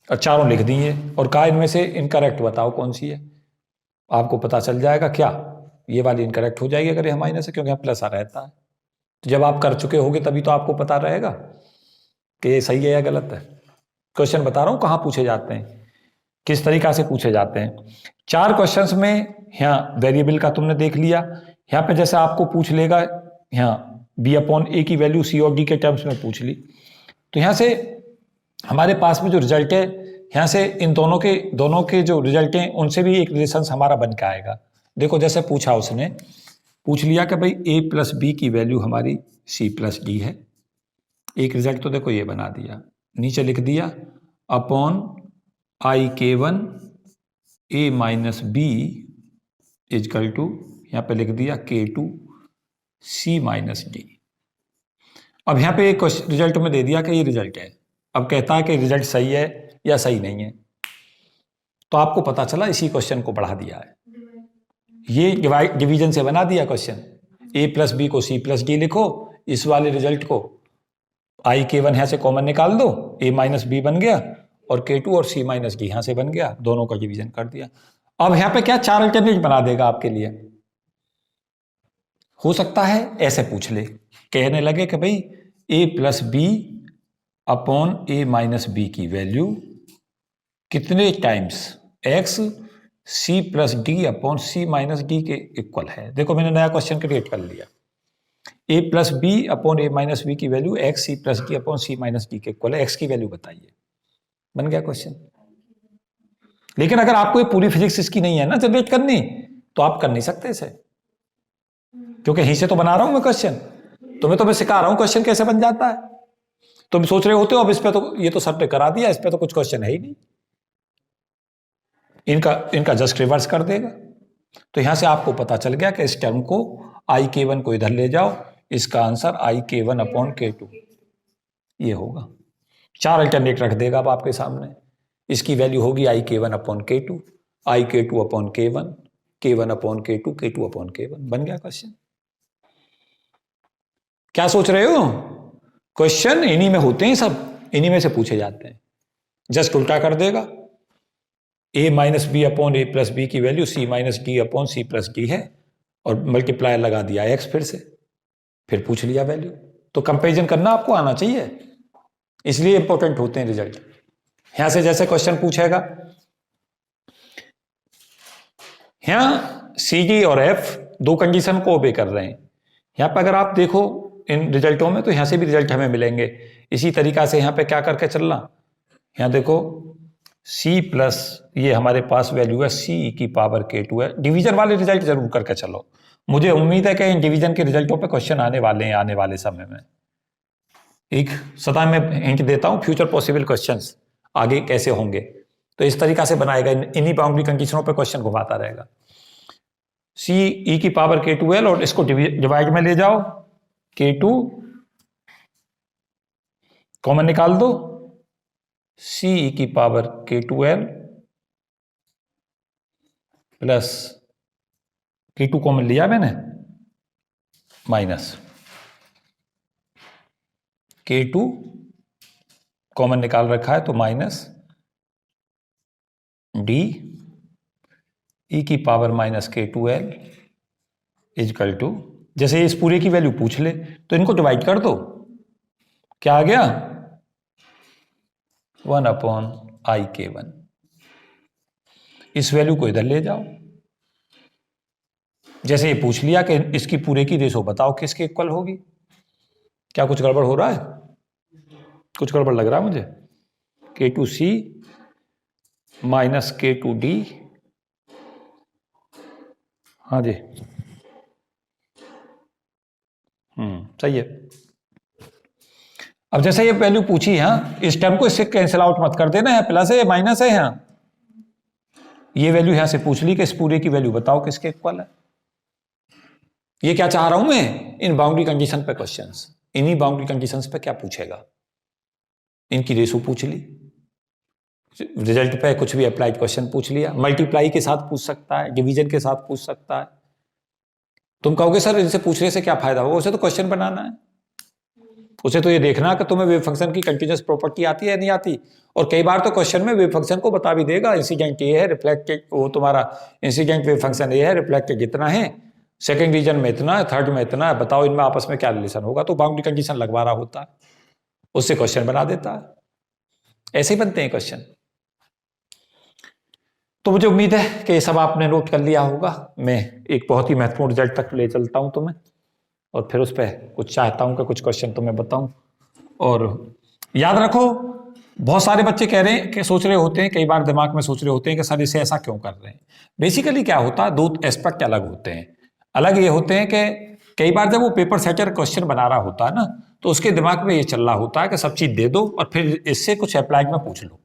और चारों लिख दी है और कहा इनमें से इनकरेक्ट बताओ कौन सी है। आपको पता चल जाएगा क्या, ये वाली इनकरेक्ट हो जाएगी अगर यह माइनस है, क्योंकि यहां प्लस आ रहता है। तो जब आप कर चुके होगे तभी तो आपको पता रहेगा कि ये सही है या गलत है। क्वेश्चन बता रहा हूं कहां पूछे जाते हैं, किस तरीका से पूछे जाते हैं। 4 क्वेश्चंस में यहाँ वेरिएबल का तुमने देख लिया, यहाँ पे जैसे आपको पूछ लेगा, यहाँ बी अपॉन ए की वैल्यू सी और डी के टर्म्स में पूछ ली, तो यहाँ से हमारे पास में जो रिजल्ट है, यहाँ से इन दोनों के जो रिजल्ट हैं उनसे भी एक रिलेशन हमारा बन के आएगा। देखो जैसे पूछा, उसने पूछ लिया कि भाई ए प्लस बी की वैल्यू हमारी सी प्लस डी है, एक रिजल्ट तो देखो ये बना दिया, नीचे लिख दिया upon I K one A minus B equal to, यहाँ पे लिख दिया के टू सी माइनस डी। अब यहाँ पे एक रिजल्ट में दे दिया कि ये रिजल्ट है, अब कहता है कि रिजल्ट सही है या सही नहीं है, तो आपको पता चला इसी क्वेश्चन को बढ़ा दिया है, ये डिवीजन से बना दिया क्वेश्चन। ए प्लस बी को सी प्लस डी लिखो, इस वाले रिजल्ट को आई के वन यहाँ से कॉमन निकाल दो, ए माइनस बी बन गया, और के टू और सी माइनस डी यहां से बन गया, दोनों का डिवीजन कर दिया। अब यहां पे क्या 4 अल्टरनेट बना देगा आपके लिए। हो सकता है ऐसे पूछ ले, कहने लगे कि भाई A plus B upon A minus B की वैल्यू कितने times X C plus D upon C minus D के इक्वल है। देखो मैंने नया क्वेश्चन क्रिएट कर लिया, A plus B upon A minus B की value X C plus D upon C minus D के इक्वल है, एक्स की वैल्यू बताइए, बन गया क्वेश्चन। लेकिन अगर आपको ये पूरी फिजिक्स इसकी नहीं है ना जनरेट करनी, तो आप कर नहीं सकते इसे, क्योंकि यहीं से तो बना रहा हूं मैं क्वेश्चन, तुम्हें तो मैं सिखा रहा हूं क्वेश्चन कैसे बन जाता है। तुम सोच रहे होते हो अब इस पे तो, ये तो सर ने करा दिया, इस पे तो कुछ क्वेश्चन है ही नहीं, इनका जस्ट रिवर्स कर देगा। तो यहां से आपको पता चल गया कि इस टर्म को आई के वन को इधर ले जाओ, इसका answer I K one upon के टू ये होगा। 4 अल्टरनेट रख देगा अब आपके सामने, इसकी वैल्यू होगी आई के वन अपॉन के टू, आई के टू अपॉन के वन अपॉन के टू अपॉन के वन, बन गया क्वेश्चन। क्या सोच रहे हो, क्वेश्चन इन्हीं में होते हैं, सब इन्हीं में से पूछे जाते हैं। जस्ट उल्टा कर देगा, A minus B upon A plus B की value C minus D upon C plus D है, और मल्टीप्लायर लगा दिया एक्स फिर पूछ लिया वैल्यू। तो कंपेरिजन करना आपको आना चाहिए, इसलिए इंपॉर्टेंट होते हैं रिजल्ट। यहां से जैसे क्वेश्चन पूछेगा, यहां सी डी और एफ 2 कंडीशन को ओबे कर रहे हैं। यहां पर अगर आप देखो इन रिजल्टों में, तो यहां से भी रिजल्ट हमें मिलेंगे इसी तरीका से। यहां पे क्या करके चलना, यहां देखो c प्लस ये हमारे पास वैल्यू है c की पावर k2 है। डिवीजन वाले रिजल्ट जरूर करके चलो, मुझे उम्मीद है कि इन डिवीजन के रिजल्टों पे क्वेश्चन आने वाले हैं आने वाले समय में। एक सदा मैं हिंट देता हूं, फ्यूचर पॉसिबल क्वेश्चंस आगे कैसे होंगे, तो इस तरीका से बनाएगा, इन्हीं बाउंड्री कंडीशनों पे क्वेश्चन घुमाता रहेगा। c e की पावर k2l, और इसको डिवाइड में ले जाओ, k2 कॉमन निकाल दो, c e की power k2l plus k2 common लिया मैंने, माइनस k2 कॉमन निकाल रखा है, तो माइनस डी ई की power minus k2l is equal to, जैसे इस पूरे की वैल्यू पूछ ले तो इनको डिवाइड कर दो, क्या आ गया 1/i/k1। इस वैल्यू को इधर ले जाओ, जैसे ये पूछ लिया कि इसकी पूरे की रेशो बताओ किसके इक्वल होगी। क्या कुछ गड़बड़ हो रहा है? कुछ गड़बड़ लग रहा है मुझे। k2c माइनस k2d, हाँ जी, सही है। अब जैसे ये वैल्यू पूछी है, इस टर्म को इससे कैंसिल आउट मत कर देना, प्लस है या माइनस है, यहाँ ये वैल्यू यहां से पूछ ली कि इस पूरे की वैल्यू बताओ किसके इक्वल है। ये क्या चाह रहा हूं मैं, इन बाउंड्री कंडीशन पे क्वेश्चंस, इन्हीं बाउंड्री कंडीशंस पे क्या पूछेगा, इनकी रेशो पूछ ली, रिजल्ट पे कुछ भी अप्लाइड क्वेश्चन पूछ लिया, मल्टीप्लाई के साथ पूछ सकता है, डिवीजन के साथ पूछ सकता है। तुम कहोगे सर इनसे पूछने से क्या फायदा होगा, उसे तो क्वेश्चन बनाना है, उसे तो ये देखना कि तुम्हें वेव फंक्शन की कंटीन्यूअस प्रॉपर्टी आती है नहीं आती। और कई बार तो क्वेश्चन में वेव फंक्शन को बता भी देगा, इंसिडेंट ये है, रिफ्लेक्टेड वो तुम्हारा इंसिडेंट वेव फंक्शन ये है, रिफ्लेक्टेड इतना है, सेकंड रीजन में इतना है, थर्ड में इतना है, बताओ इनमें आपस में क्या रिलेशन होगा। तो बाउंड्री कंडीशन लगवा रहा होता है, उससे क्वेश्चन बना देता है। ऐसे ही बनते हैं क्वेश्चन। तो मुझे उम्मीद है कि ये सब आपने नोट कर लिया होगा। मैं एक बहुत ही महत्वपूर्ण रिजल्ट तक ले चलता हूं तुम्हें, और फिर उस पर कुछ चाहता हूं कि कुछ क्वेश्चन तुम्हें बताऊं। और याद रखो, बहुत सारे बच्चे कह रहे हैं कि सोच रहे होते हैं, कई बार दिमाग में सोच रहे होते हैं कि सर इसे ऐसा क्यों कर रहे हैं। बेसिकली क्या होता है, दो एस्पेक्ट अलग होते हैं। अलग ये होते हैं कि कई बार जब वो पेपर सेटर क्वेश्चन बना रहा होता है ना, तो उसके दिमाग में ये चल रहा होता है कि सब चीज दे दो और फिर इससे कुछ अप्लाइड में पूछ लो।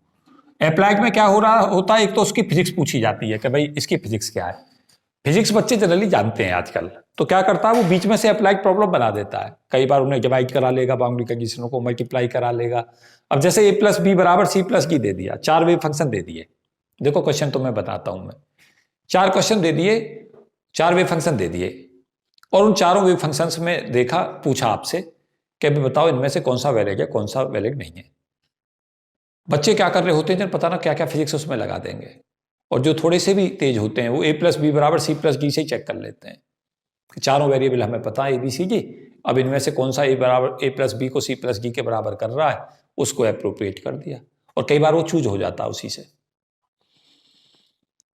अप्लाइड में क्या हो रहा होता है, एक तो उसकी फिजिक्स पूछी जाती है कि भाई इसकी फिजिक्स क्या है। फिजिक्स बच्चे जनरली जानते हैं आजकल, तो क्या करता है वो बीच में से अप्लाइड प्रॉब्लम बना देता है। कई बार उन्हें डिवाइड करा लेगा, बाउंड्री कंडीशनों को मल्टीप्लाई करा लेगा। अब जैसे a प्लस बी बराबर सी प्लस डी दे दिया, 4 वेव फंक्शन दे दिए। देखो क्वेश्चन तो मैं बताता हूं मैं, 4 क्वेश्चन दे दिए, 4 वेव फंक्शन दे दिए, और उन चारों वेव फंक्शंस में देखा, पूछा आपसे कि अभी बताओ इनमें से कौन सा वैलिड है, कौन सा वैलिड नहीं है। बच्चे क्या कर रहे होते हैं जब पता ना क्या क्या फिजिक्स उसमें लगा देंगे, और जो थोड़े से भी तेज होते हैं वो a प्लस बी बराबर सी प्लस डी से ही चेक कर लेते हैं कि चारों वेरिएबल हमें पता है ABCD, अब इनमें से कौन सा a प्लस बी को C प्लस डी के बराबर कर रहा है, उसको अप्रोप्रिएट कर दिया, और कई बार वो चूज हो जाता है उसी से।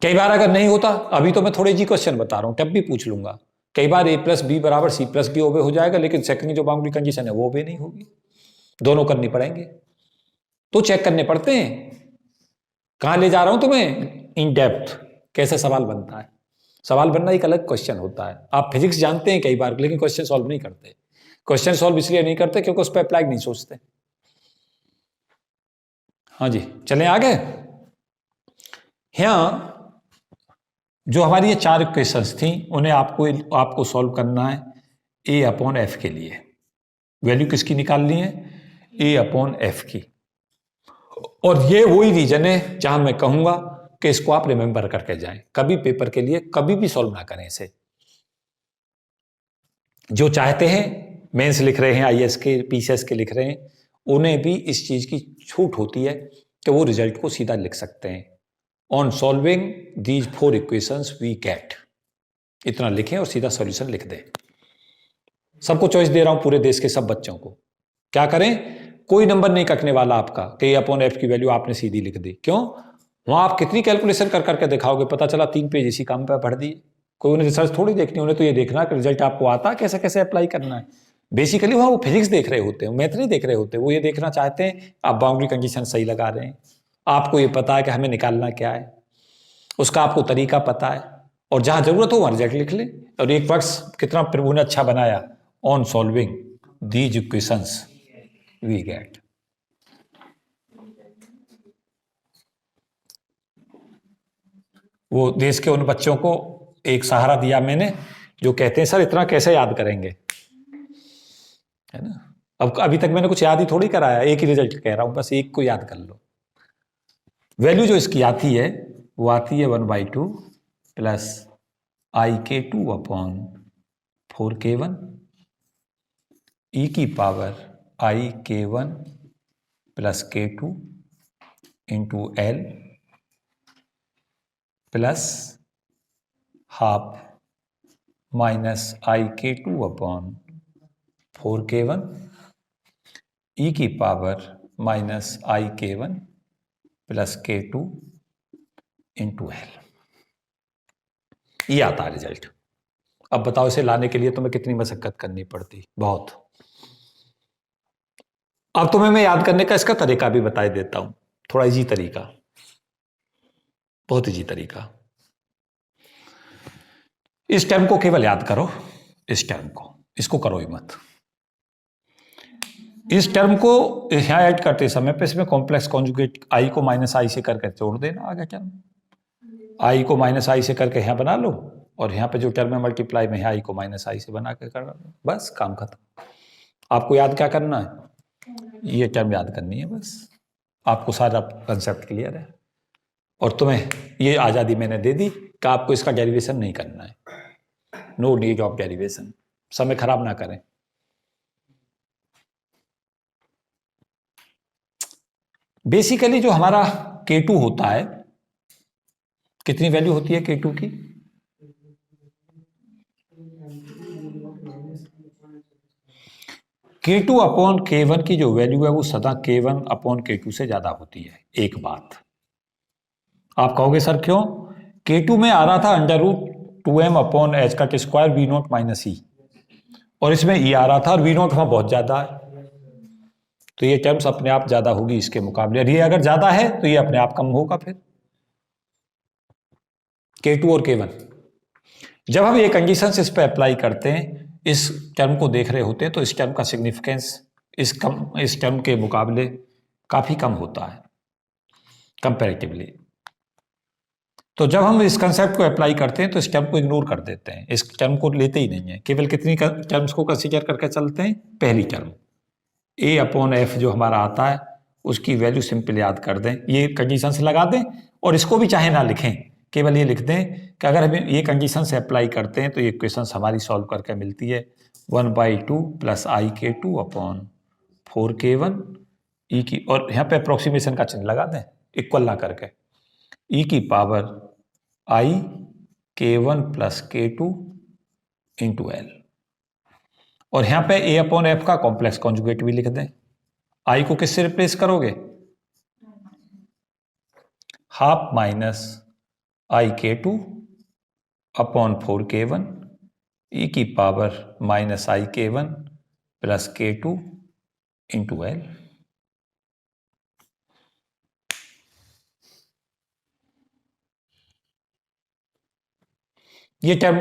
कई बार अगर नहीं होता, अभी तो मैं थोड़े जी क्वेश्चन बता रहा हूं, तब भी पूछ लूंगा, कई बार a प्लस बी बराबर C प्लस डी ओबे हो जाएगा, लेकिन सेकंड जो बाउंड्री कंडीशन है वो ओबे नहीं होगी, दोनों करनी पड़ेंगे, तो चेक करने पड़ते हैं। कहां ले जा रहा हूं तुम्हें, इन डेप्थ कैसे सवाल बनता है। सवाल बनना एक अलग क्वेश्चन होता है। आप फिजिक्स जानते हैं कई बार, लेकिन क्वेश्चन सॉल्व नहीं करते। क्वेश्चन सॉल्व इसलिए नहीं करते क्योंकि उस पर अप्लाइड नहीं सोचते। हाँ जी, चलें आगे। यहां जो हमारी ये 4 इक्वेशंस थी, उन्हें आपको सॉल्व करना है a/f के लिए। वैल्यू किसकी निकालनी है, a/f की। और ये वही रीजन है जहां मैं कहूंगा कि इसको आप रिमेंबर करके जाएं, कभी पेपर के लिए कभी भी सॉल्व ना करें इसे। जो चाहते हैं, मेंस लिख रहे हैं, आईएएस के पीसीएस के लिख रहे हैं, उन्हें भी इस चीज की छूट होती है कि वो रिजल्ट को सीधा लिख सकते हैं। On solving these 4 equations we get, इतना लिखें और सीधा सॉल्यूशन लिख दें। सबको चॉइस दे रहा हूं, पूरे देश के सब बच्चों को। क्या करें, कोई नंबर नहीं कटने वाला आपका कि a/f की वैल्यू आपने सीधी लिख दी। क्यों, वहां आप कितनी कैलकुलेशन कर करके दिखाओगे, पता चला 3 पेज इसी काम पे पढ़ दिए। कोई उन्हें रिसर्च थोड़ी देखनी, उन्हें तो ये देखना कि रिजल्ट आपको आता है, कैसे कैसे अप्लाई करना है। बेसिकली वहां वो फिजिक्स देख रहे होते हैं, मैथ नहीं देख रहे होते। वो ये देखना चाहते हैं आप बाउंड्री कंडीशन सही लगा रहे हैं, आपको ये पता है कि हमें निकालना क्या है, उसका आपको तरीका पता है, और जहां जरूरत हो वहां रिजल्ट लिख ले। और एक वर्ष कितना प्रभु ने अच्छा बनाया, on solving these equations we get. वो देश के उन बच्चों को एक सहारा दिया मैंने जो कहते हैं सर इतना कैसे याद करेंगे, है ना। अब अभी तक मैंने कुछ याद ही थोड़ी कराया, एक ही रिजल्ट कह रहा हूं, बस एक को याद कर लो। वैल्यू जो इसकी आती है वो आती है 1/2 प्लस IK2/4K1 e की power IK1 plus K2 into L plus half minus IK2 upon 4K1 e की power minus IK1 plus K2 into L। ये आता है रिजल्ट। अब बताओ इसे लाने के लिए तुम्हें कितनी मशक्कत करनी पड़ती? बहुत। अब तुम्हें मैं याद करने का इसका तरीका भी बता देता हूं, थोड़ा इजी तरीका, बहुत इजी तरीका। इस टर्म को केवल याद करो, इस टर्म को, इसको करो ही मत। इस टर्म को यहां ऐड करते समय पे इसमें कॉम्प्लेक्स कॉन्जुगेट आई को माइनस आई से करके जोड़ देना, आ गया टर्म। आई को माइनस आई से करके यहां बना लो, और यहां पे जो टर्म है मल्टीप्लाई में आई को माइनस आई से बना के कर लो, बस काम खत्म। आपको याद क्या करना है? ये टर्म याद करनी है बस, आपको सारा कंसेप्ट क्लियर है। और तुम्हें ये आज़ादी मैंने दे दी कि आपको इसका डेरिवेशन नहीं करना है, नो नीड ऑफ डेरिवेशन, समय खराब ना करें। बेसिकली जो हमारा K2 होता है, कितनी वैल्यू होती है K2 की? K2 अपॉन K1 की जो वैल्यू है वो सदा K1 अपॉन K2 से ज्यादा होती है। एक बात आप कहोगे सर क्यों? K2 में आ रहा था under root 2m upon H का square V naught minus E, और इसमें ई आ रहा था और V नोट वहां बहुत ज्यादा है, तो ये टर्म्स अपने आप ज्यादा होगी इसके मुकाबले। और ये अगर ज्यादा है तो ये अपने आप कम होगा फिर, K2 और K1। जब हम ये कंडीशंस इस पे अप्लाई करते हैं, इस टर्म को देख रहे होते हैं, तो इस टर्म का सिग्निफिकेंस इस टर्म के मुकाबले काफी कम होता है कंपैरेटिवली। तो जब हम इस कंसेप्ट को अप्लाई करते हैं तो इस टर्म को इग्नोर कर देते हैं, इस टर्म को लेते ही नहीं है, केवल कितनी टर्म्स को कंसीडर करके चलते हैं? पहली टर्म a अपॉन एफ जो हमारा आता है उसकी वैल्यू सिंपल याद कर दें, ये कंडीशंस लगा दें, और इसको भी चाहे ना लिखें, केवल ये लिख दें कि अगर हम ये कंडीशन से अप्लाई करते हैं तो ये इक्वेशन हमारी सॉल्व करके मिलती है 1/2 प्लस IK2 अपॉन 4K1 ई की, और यहाँ पे अप्रोक्सीमेशन का चिन्ह लगा दें इक्वल ना करके, ई की power IK1 plus K2 into L, और यहां पे a अपॉन एफ का कॉम्प्लेक्स कॉन्जुगेट भी लिख दें। आई को किससे रिप्लेस करोगे? Half minus IK2 upon 4K1 ई की power minus IK1 plus K2 into L। ये टर्म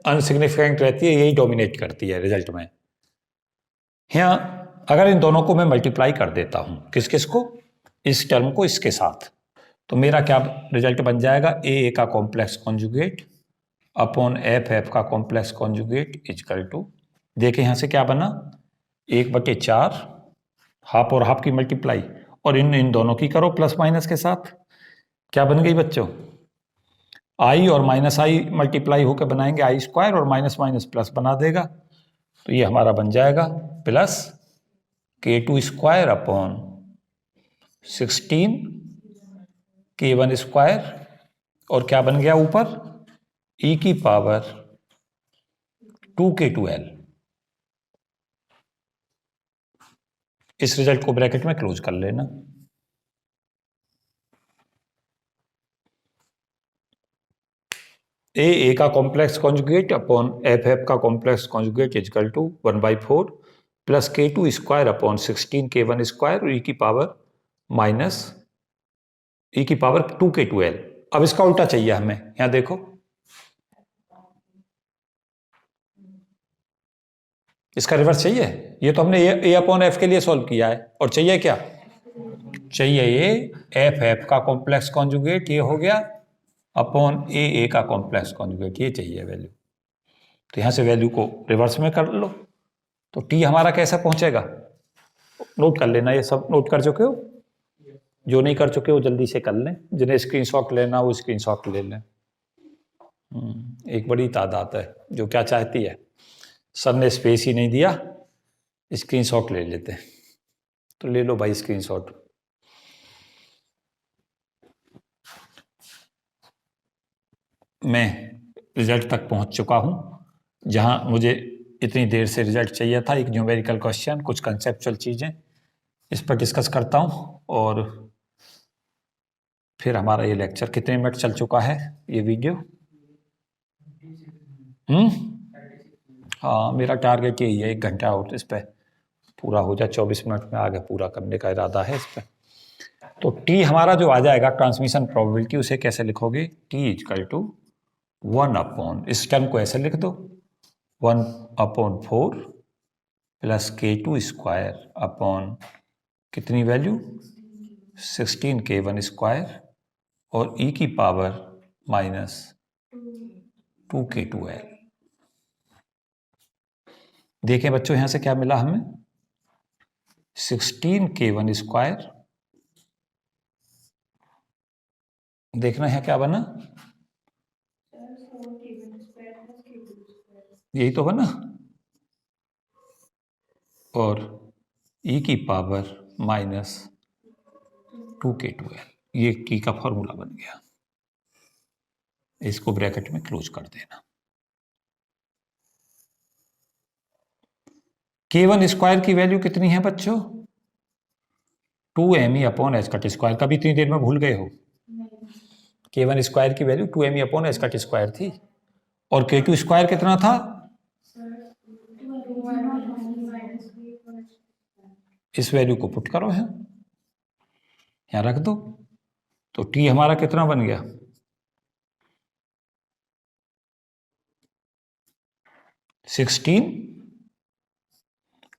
अनसिग्निफिकेंट रहती है, यही डोमिनेट करती है रिजल्ट में। यहां अगर इन दोनों को मैं मल्टीप्लाई कर देता हूं, किस किस को? इस टर्म को इसके साथ, तो मेरा क्या रिजल्ट बन जाएगा? ए का कॉम्प्लेक्स कॉन्जुगेट अपॉन एफ का कॉम्प्लेक्स कॉन्जुगेट इजकल टू, देखें यहां से क्या बना? 1/4 हाफ और हाफ की मल्टीप्लाई, और इन दोनों की करो प्लस माइनस के साथ, क्या बन गई बच्चों? आई और माइनस आई मल्टीप्लाई होकर बनाएंगे आई स्क्वायर, और माइनस माइनस प्लस बना देगा, तो ये हमारा बन जाएगा plus K2 square upon 16 K1 square, और क्या बन गया ऊपर? ई की पावर 2K2L। इस रिजल्ट को ब्रैकेट में क्लोज कर लेना। ए का कॉम्प्लेक्स कॉन्जुगेट अपॉन एफ का complex conjugate equal to 1/4 plus K2 square upon 16 K1 square, और ई की पावर माइनस ई की पावर 2K2L। अब इसका उल्टा चाहिए हमें, यहां देखो, इसका रिवर्स चाहिए। ये तो हमने ए अपॉन एफ के लिए सॉल्व किया है, और चाहिए क्या? चाहिए ये एफ का कॉम्प्लेक्स कॉन्जुगेट, ये हो गया, अपॉन ए का कॉम्प्लेक्स कॉन्जुगेट, ये चाहिए वैल्यू। तो यहां से वैल्यू को रिवर्स में कर लो, तो टी हमारा कैसे पहुंचेगा? नोट कर लेना, ये सब नोट कर चुके हो? जो नहीं कर चुके हो जल्दी से कर लें, जिन्हें स्क्रीनशॉट लेना वो स्क्रीनशॉट ले लें। एक बड़ी तादाद है जो क्या चाहती है, सर ने स्पेस ही नहीं दिया, स्क्रीनशॉट ले लेते हैं, तो ले लो भाई स्क्रीनशॉट। मैं रिजल्ट तक पहुंच चुका हूं, जहां मुझे इतनी देर से रिजल्ट चाहिए था। एक न्यूमेरिकल क्वेश्चन, कुछ कंसेप्चुअल चीज़ें, इस पर डिस्कस करता हूं और फिर हमारा ये लेक्चर कितने मिनट चल चुका है, ये वीडियो? हाँ, मेरा टारगेट यही है 1 घंटा और इस पर पूरा हो जाए, 24 मिनट में आगे पूरा करने का इरादा है इस पर। तो टी हमारा जो आ जाएगा ट्रांसमिशन प्रोबेबिलिटी, उसे कैसे लिखोगे? टी इक्वल टू 1 इस टर्म को ऐसे लिख दो, 1/4 प्लस K2 स्क्वायर अपॉन कितनी वैल्यू? 16 K1 स्क्वायर और e की पावर माइनस 2 K2L। देखें बच्चों, यहां से क्या मिला हमें? 16 K1 स्क्वायर, देखना है क्या बना, यही तो बना, और e की पावर माइनस 2 K2L, ये t का फॉर्मूला बन गया। इसको ब्रैकेट में क्लोज कर देना। K1 स्क्वायर की वैल्यू कितनी है बच्चों? 2me upon H cut square. कभी इतनी देर में भूल गए हो? K1 स्क्वायर की value 2me upon H cut square थी, और K2 स्क्वायर कितना था? इस वैल्यू को पुट करो है, यहां रख दो, तो t हमारा कितना बन गया? 16,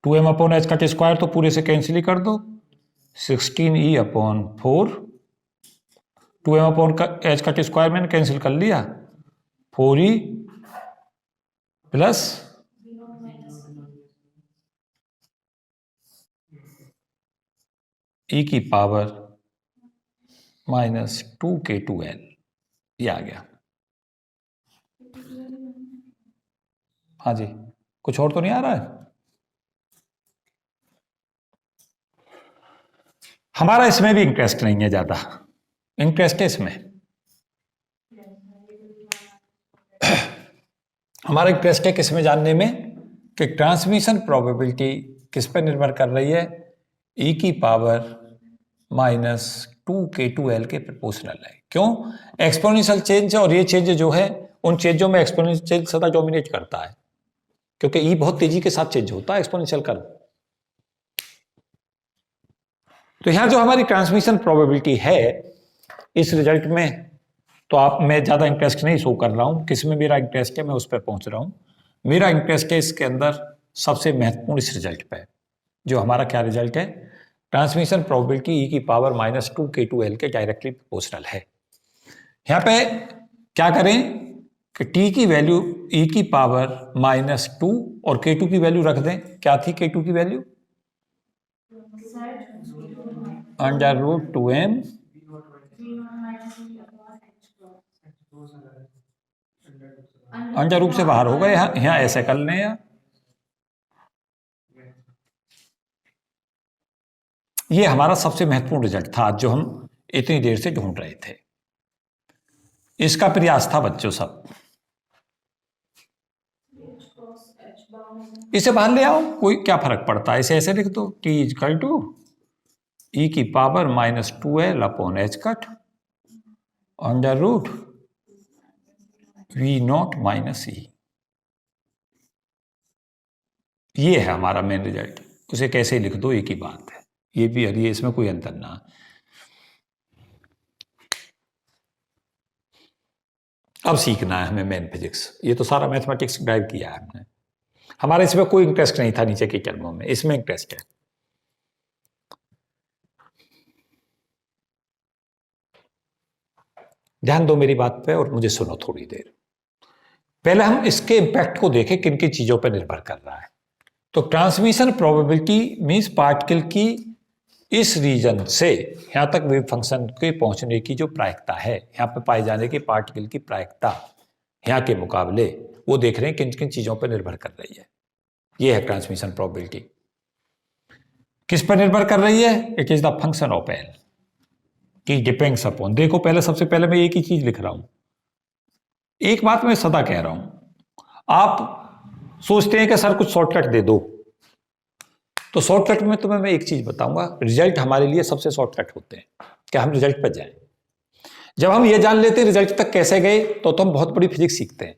2m upon H cut square तो पूरे से कैंसिल ही कर दो, 16e upon 4, 2m upon H cut square मैंने कैंसिल कर लिया, 4e प्लस e की पावर माइनस 2 K2L, ये आ गया। हाँ जी, कुछ और तो नहीं आ रहा है? हमारा इसमें भी इंटरेस्ट नहीं है, ज्यादा इंटरेस्ट है इसमें। हमारा इंटरेस्ट है किसमें जानने में, कि ट्रांसमिशन प्रोबेबिलिटी किस पर निर्भर कर रही है? e की पावर माइनस 2 K2L के प्रोपोर्शनल है। क्यों? एक्सपोनेंशियल चेंज, और ये चेंज जो है उन चेंजों में एक्सपोनेंशियल चेंज सदा डोमिनेट करता है, क्योंकि ई बहुत तेजी के साथ चेंज होता है एक्सपोनेंशियल कर्व। तो यहां जो हमारी ट्रांसमिशन प्रोबेबिलिटी है इस रिजल्ट में, तो आप, मैं ज्यादा इंटरेस्ट नहीं शो कर रहा हूं, किसमें मेरा इंटरेस्ट है मैं उस पर पहुंच रहा हूं। मेरा इंटरेस्ट है इसके अंदर सबसे महत्वपूर्ण इस रिजल्ट पे, जो हमारा क्या रिजल्ट है? ट्रांसमिशन प्रोबेबिलिटी e की पावर माइनस 2 K2L के डायरेक्टली प्रोपोर्शनल है। यहां पे क्या करें कि t की वैल्यू e की पावर माइनस 2 और K2 की वैल्यू रख दें। क्या थी K2 की वैल्यू? √2m अंडर रूप से बाहर होगा, यहां ऐसे कर लें या ये हमारा सबसे महत्वपूर्ण रिजल्ट था जो हम इतनी देर से ढूंढ रहे थे। इसका प्रयास था बच्चों सब, इसे बाहर ले आओ, कोई क्या फर्क पड़ता है, इसे ऐसे लिख दो, t इक्वल टू e की power minus 2L upon H cut under root V0 minus e। ये है हमारा मेन रिजल्ट, उसे कैसे लिख दो एक ही बात है, ये भी और ये, इसमें कोई अंतर ना। अब सीखना है हमें मेन फिजिक्स, ये तो सारा मैथमेटिक्स ड्राइव किया है हमने। हमारा इसमें कोई इंटरेस्ट नहीं था नीचे की टर्मों में, इसमें इंटरेस्ट है। ध्यान दो मेरी बात पे और मुझे सुनो थोड़ी देर। पहले हम इसके इंपैक्ट को देखें, किन किन चीजों पर निर्भर कर रहा है। तो ट्रांसमिशन प्रोबेबिलिटी मींस पार्टिकल की इस रीजन से यहां तक वेव फंक्शन के पहुंचने की जो प्रायिकता है, यहां पर पाए जाने की पार्टिकल की प्रायिकता यहां के मुकाबले, वो देख रहे हैं किन किन चीजों पर निर्भर कर रही है। ये है ट्रांसमिशन प्रोबेबिलिटी। किस पर निर्भर कर रही है? It is the function of L की डिपेंड्स अपॉन। देखो पहले, सबसे पहले मैं एक ही चीज लिख रहा हूं, एक बात मैं सदा कह रहा हूं, आप सोचते हैं कि सर कुछ शॉर्टकट दे दो, तो शॉर्टकट में तुम्हें मैं एक चीज बताऊंगा, रिजल्ट हमारे लिए सबसे शॉर्टकट होते हैं कि हम रिजल्ट पर जाएं। जब हम ये जान लेते हैं रिजल्ट तक कैसे गए तो हम बहुत बड़ी फिजिक्स सीखते हैं।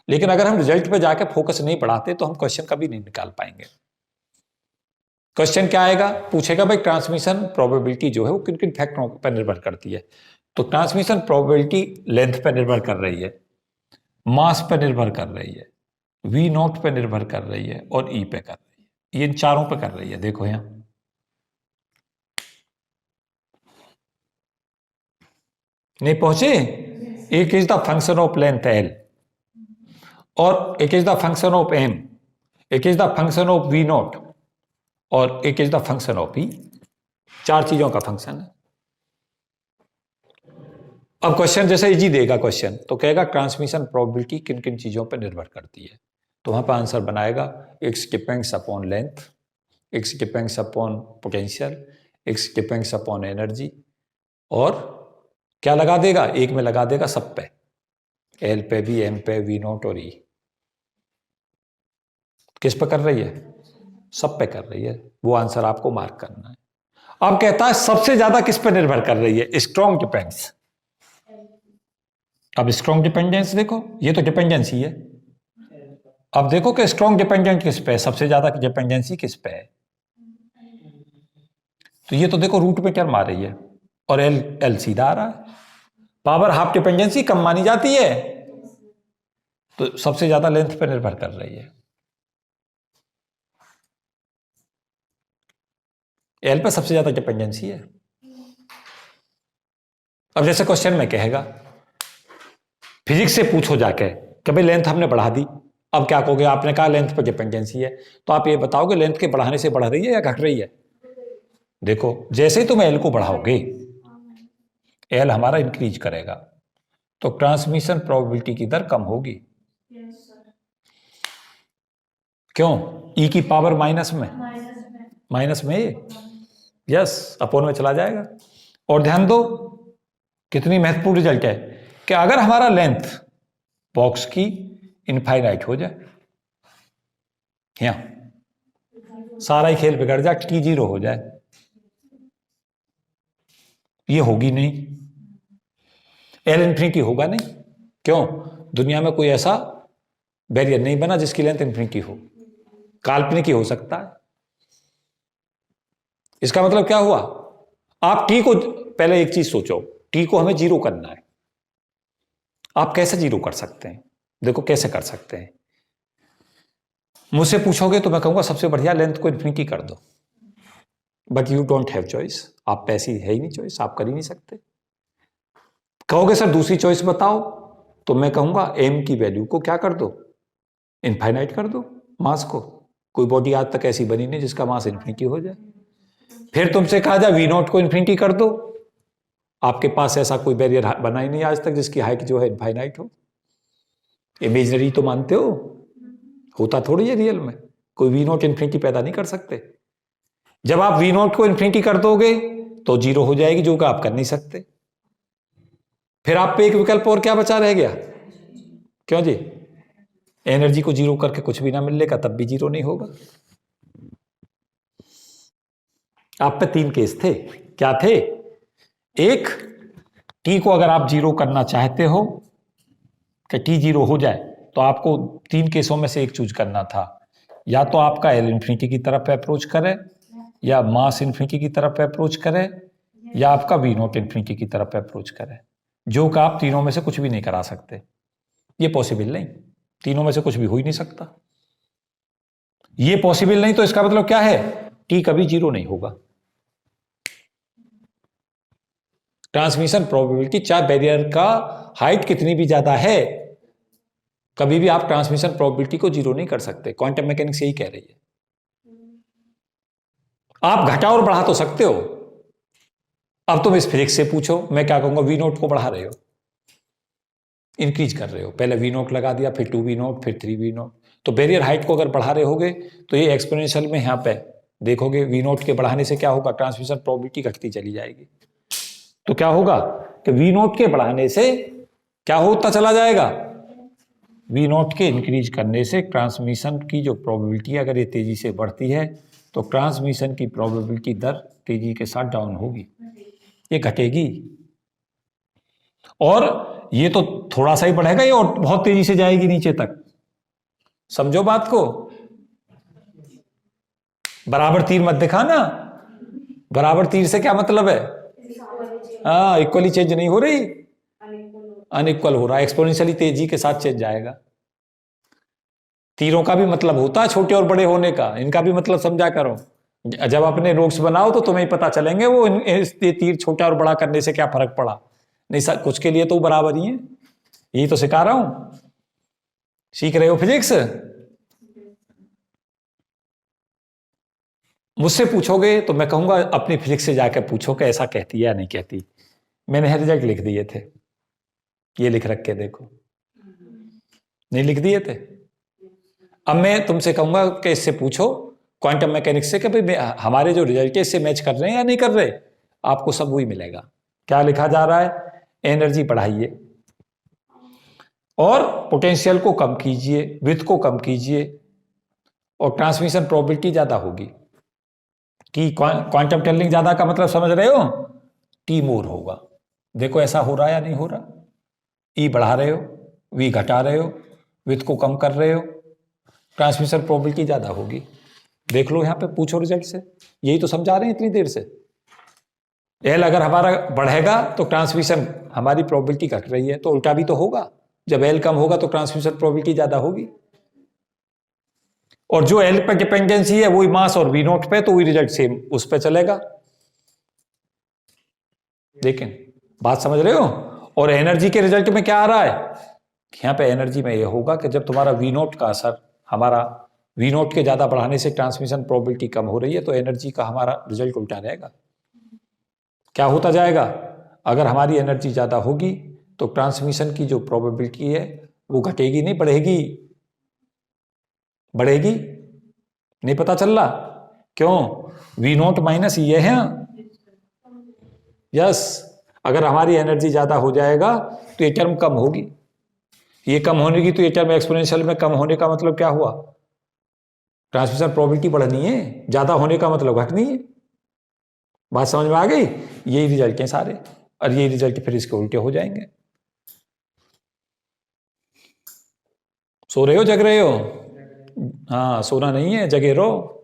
लेकिन अगर हम रिजल्ट पे जाके फोकस नहीं बढ़ाते तो हम क्वेश्चन कभी नहीं निकाल पाएंगे। क्वेश्चन क्या आएगा, पूछेगा भाई ट्रांसमिशन प्रोबेबिलिटी जो है वो किन किन फैक्टरों पर निर्भर करती है। तो ट्रांसमिशन प्रोबेबिलिटी लेंथ पर निर्भर कर रही है, मास पर निर्भर कर रही है, वी नॉट पर निर्भर कर रही है और ई पे कर रही है। ये इन चारों पे कर रही है। देखो यहां नहीं पहुंचे। एक is the function of length L, और एक is the function of M, एक is the function of V not, और एक is the function of E. चार चीजों का फंक्शन है। अब क्वेश्चन जैसे इजी देगा क्वेश्चन तो कहेगा ट्रांसमिशन प्रोबेबिलिटी किन किन चीजों पर निर्भर करती है, तो वहां पर आंसर बनाएगा x depends upon length, x depends upon potential, x depends upon energy, और क्या लगा देगा, एक में लगा देगा सब पे, एल पे भी, एम पे, वी नॉट और ई। किस पे कर रही है, सब पे कर रही है। वो आंसर आपको मार्क करना है। अब कहता है सबसे ज्यादा किस पे निर्भर कर रही है, स्ट्रॉन्ग डिपेंड्स। अब स्ट्रॉन्ग डिपेंडेंस देखो, ये तो डिपेंडेंसी है। अब देखो कि स्ट्रॉन्ग डिपेंडेंट किस पे है, सबसे ज्यादा डिपेंडेंसी किस पे है। तो ये तो देखो रूट में टर्म आ रही है और एल एल सीधा आ रहा है। पावर हाफ डिपेंडेंसी कम मानी जाती है, तो सबसे ज्यादा लेंथ पर निर्भर कर रही है। एल पे सबसे ज्यादा डिपेंडेंसी है। अब जैसे क्वेश्चन में कहेगा, फिजिक्स से पूछो जाके कि भाई लेंथ हमने बढ़ा दी, अब क्या कहोगे, आपने कहा लेंथ पर डिपेंडेंसी है, तो आप ये बताओगे लेंथ के बढ़ाने से बढ़ रही है या घट रही है। देखो जैसे ही तुम एल को बढ़ाओगे, एल हमारा इंक्रीज करेगा, तो ट्रांसमिशन प्रोबेबिलिटी की दर कम होगी। क्यों, ई की पावर माइनस में यस अपोन में चला जाएगा। और ध्यान दो कितनी महत्वपूर्ण रिजल्ट है कि अगर हमारा लेंथ बॉक्स की इनफाइनाइट हो जाए, यहां सारा ही खेल बिगड़ जाए, टी जीरो हो जाए, ये होगी नहीं, एल इन्फिनिटी होगा नहीं। क्यों, दुनिया में कोई ऐसा बैरियर नहीं बना जिसकी लेंथ इन्फिनिटी हो, काल्पनिक ही हो सकता है। इसका मतलब क्या हुआ, आप टी को, पहले एक चीज सोचो, टी को हमें जीरो करना है। आप कैसे जीरो कर सकते हैं, देखो कैसे कर सकते हैं। मुझसे पूछोगे तो मैं कहूंगा सबसे बढ़िया लेंथ को इन्फिनिटी कर दो, but you don't have choice, आप पे ऐसी है ही नहीं चॉइस, आप कर ही नहीं सकते। कहोगे सर दूसरी चॉइस बताओ, तो मैं कहूंगा एम की वैल्यू को क्या कर दो, इनफाइनाइट कर दो, मास को। कोई बॉडी आज तक ऐसी बनी नहीं जिसका मास इन्फिनिटी हो जाए। फिर तुमसे कहा जाए वी नॉट को इन्फिनिटी कर दो, आपके पास ऐसा कोई बैरियर बना ही नहीं आज तक जिसकी हाइट जो है इनफाइनाइट हो। इमेजिनरी तो मानते हो, होता थोड़ी है रियल में, कोई वी नॉट इन्फिनिटी पैदा नहीं कर सकते। जब आप वी नॉट को इन्फिनिटी कर दोगे तो जीरो हो जाएगी, जो कि आप कर नहीं सकते। फिर आप पे एक विकल्प और क्या बचा रह गया, क्यों जी, एनर्जी को जीरो करके कुछ भी ना मिलने का, तब भी जीरो नहीं होगा। आप पे तीन केस थे, क्या थे, एक टी को अगर आप जीरो करना चाहते हो कि टी जीरो हो जाए, तो आपको तीन केसों में से एक चूज करना था, या तो आपका एल इन्फिनिटी की तरफ अप्रोच करे, या मास इन्फिनिटी की तरफ अप्रोच करे, या आपका वी नॉट इन्फिनिटी की तरफ अप्रोच करे, जो कि आप तीनों में से कुछ भी नहीं करा सकते। ये पॉसिबल नहीं, तीनों में से कुछ भी हो ही नहीं सकता। ये पॉसिबल नहीं, तो इसका मतलब क्या है, टी कभी जीरो नहीं होगा। ट्रांसमिशन प्रोबेबिलिटी चाहे बैरियर का हाइट कितनी भी ज्यादा है, कभी भी आप ट्रांसमिशन प्रोबेबिलिटी को जीरो नहीं कर सकते। क्वांटम मैकेनिक्स यही कह रही है। आप घटा और बढ़ा तो सकते हो। अब तुम इस फिजिक्स से पूछो, मैं क्या कहूंगा, वी नोट को बढ़ा रहे हो, इंक्रीज कर रहे हो, पहले वी नोट लगा दिया, फिर 2 वी नोट, फिर 3 वी नोट। तो बैरियर हाइट को अगर बढ़ा रहे होगे तो ये एक्सपोनेंशियल में यहां पे देखोगे वी नोट के बढ़ाने से क्या होगा, ट्रांसमिशन प्रोबेबिलिटी घटती चली जाएगी। तो क्या होगा कि वी नोट के बढ़ाने से क्या होता चला जाएगा, वी नॉट के इंक्रीज करने से ट्रांसमिशन की जो प्रोबेबिलिटी अगर ये तेजी से बढ़ती है तो ट्रांसमिशन की प्रोबेबिलिटी दर तेजी के साथ डाउन होगी, ये घटेगी। और ये तो थोड़ा सा ही बढ़ेगा, ये और बहुत तेजी से जाएगी नीचे तक। समझो बात को, बराबर तीर मत दिखाना। बराबर तीर से क्या मतलब है? हाँ, इक्वली चेंज नहीं हो रही, अनइक्वल हो रहा है, एक्सपोनेंशियली तेजी के साथ चेंज जाएगा। तीरों का भी मतलब होता है छोटे और बड़े होने का, इनका भी मतलब समझा करो। जब अपने नोट्स बनाओ तो तुम्हें पता चलेंगे वो तीर छोटा और बड़ा करने से क्या फर्क पड़ा। नहीं, कुछ के लिए तो बराबर ही है, यही तो सिखा रहा हूं। सीख रहे हो फिजिक्स? मुझसे पूछोगे तो मैं कहूंगा अपनी फिजिक्स से जाकर पूछो कि ऐसा कहती है या नहीं कहती। मैंने रिजल्ट लिख दिए थे, ये लिख रखे देखो, नहीं लिख दिए थे। अब मैं तुमसे कहूंगा कि इससे पूछो क्वांटम मैकेनिक्स से कि भाई हमारे जो रिजल्ट है इससे मैच कर रहे हैं या नहीं कर रहे। आपको सब वही मिलेगा। क्या लिखा जा रहा है? एनर्जी बढ़ाइए और पोटेंशियल को कम कीजिए, विड्थ को कम कीजिए और ट्रांसमिशन प्रोबेबिलिटी ज्यादा होगी। टी क्वांटम टनलिंग ज्यादा का मतलब समझ रहे हो? टी मोर होगा। देखो ऐसा हो रहा है या नहीं हो रहा? ई बढ़ा रहे हो, वी घटा रहे हो, विड्थ को कम कर रहे हो, ट्रांसमिशन प्रोबेबिलिटी ज्यादा होगी। देख लो यहां पे, पूछो रिजल्ट से, यही तो समझा रहे हैं इतनी देर से। एल अगर हमारा बढ़ेगा तो ट्रांसमिशन हमारी प्रोबेबिलिटी घट रही है, तो उल्टा भी तो होगा। जब एल कम होगा तो ट्रांसमिशन प्रोबेबिलिटी ज्यादा होगी। और जो एल पे डिपेंडेंसी है वही मास और वी नोट पे, तो वही रिजल्ट सेम उस पे चलेगा। लेकिन बात समझ रहे हो? और एनर्जी के रिजल्ट में क्या आ रहा है? यहां पे एनर्जी में यह होगा कि जब तुम्हारा वी नोट का असर हमारा वी नोट के ज्यादा बढ़ाने से ट्रांसमिशन प्रोबेबिलिटी कम हो रही है, तो एनर्जी का हमारा रिजल्ट उल्टा रहेगा। क्या होता जाएगा? अगर हमारी एनर्जी ज्यादा होगी तो ट्रांसमिशन की जो प्रोबेबिलिटी है वो घटेगी नहीं बढ़ेगी? बढ़ेगी। नहीं पता चल रहा? क्यों? वी नोट माइनस ये है। यस, अगर हमारी एनर्जी ज्यादा हो जाएगा तो ये टर्म कम होगी। ये कम होने की, तो ये टर्म एक्सपोनेंशियल में कम होने का मतलब क्या हुआ? ट्रांसमिशन प्रोबेबिलिटी बढ़नी है, ज्यादा होने का मतलब घटनी है। बात समझ में आ गई? यही रिजल्ट हैं सारे, और यही रिजल्ट फिर इसके उल्टे हो जाएंगे। सो रहे हो जग रहे हो? हाँ, सोना नहीं है, जगे रहो।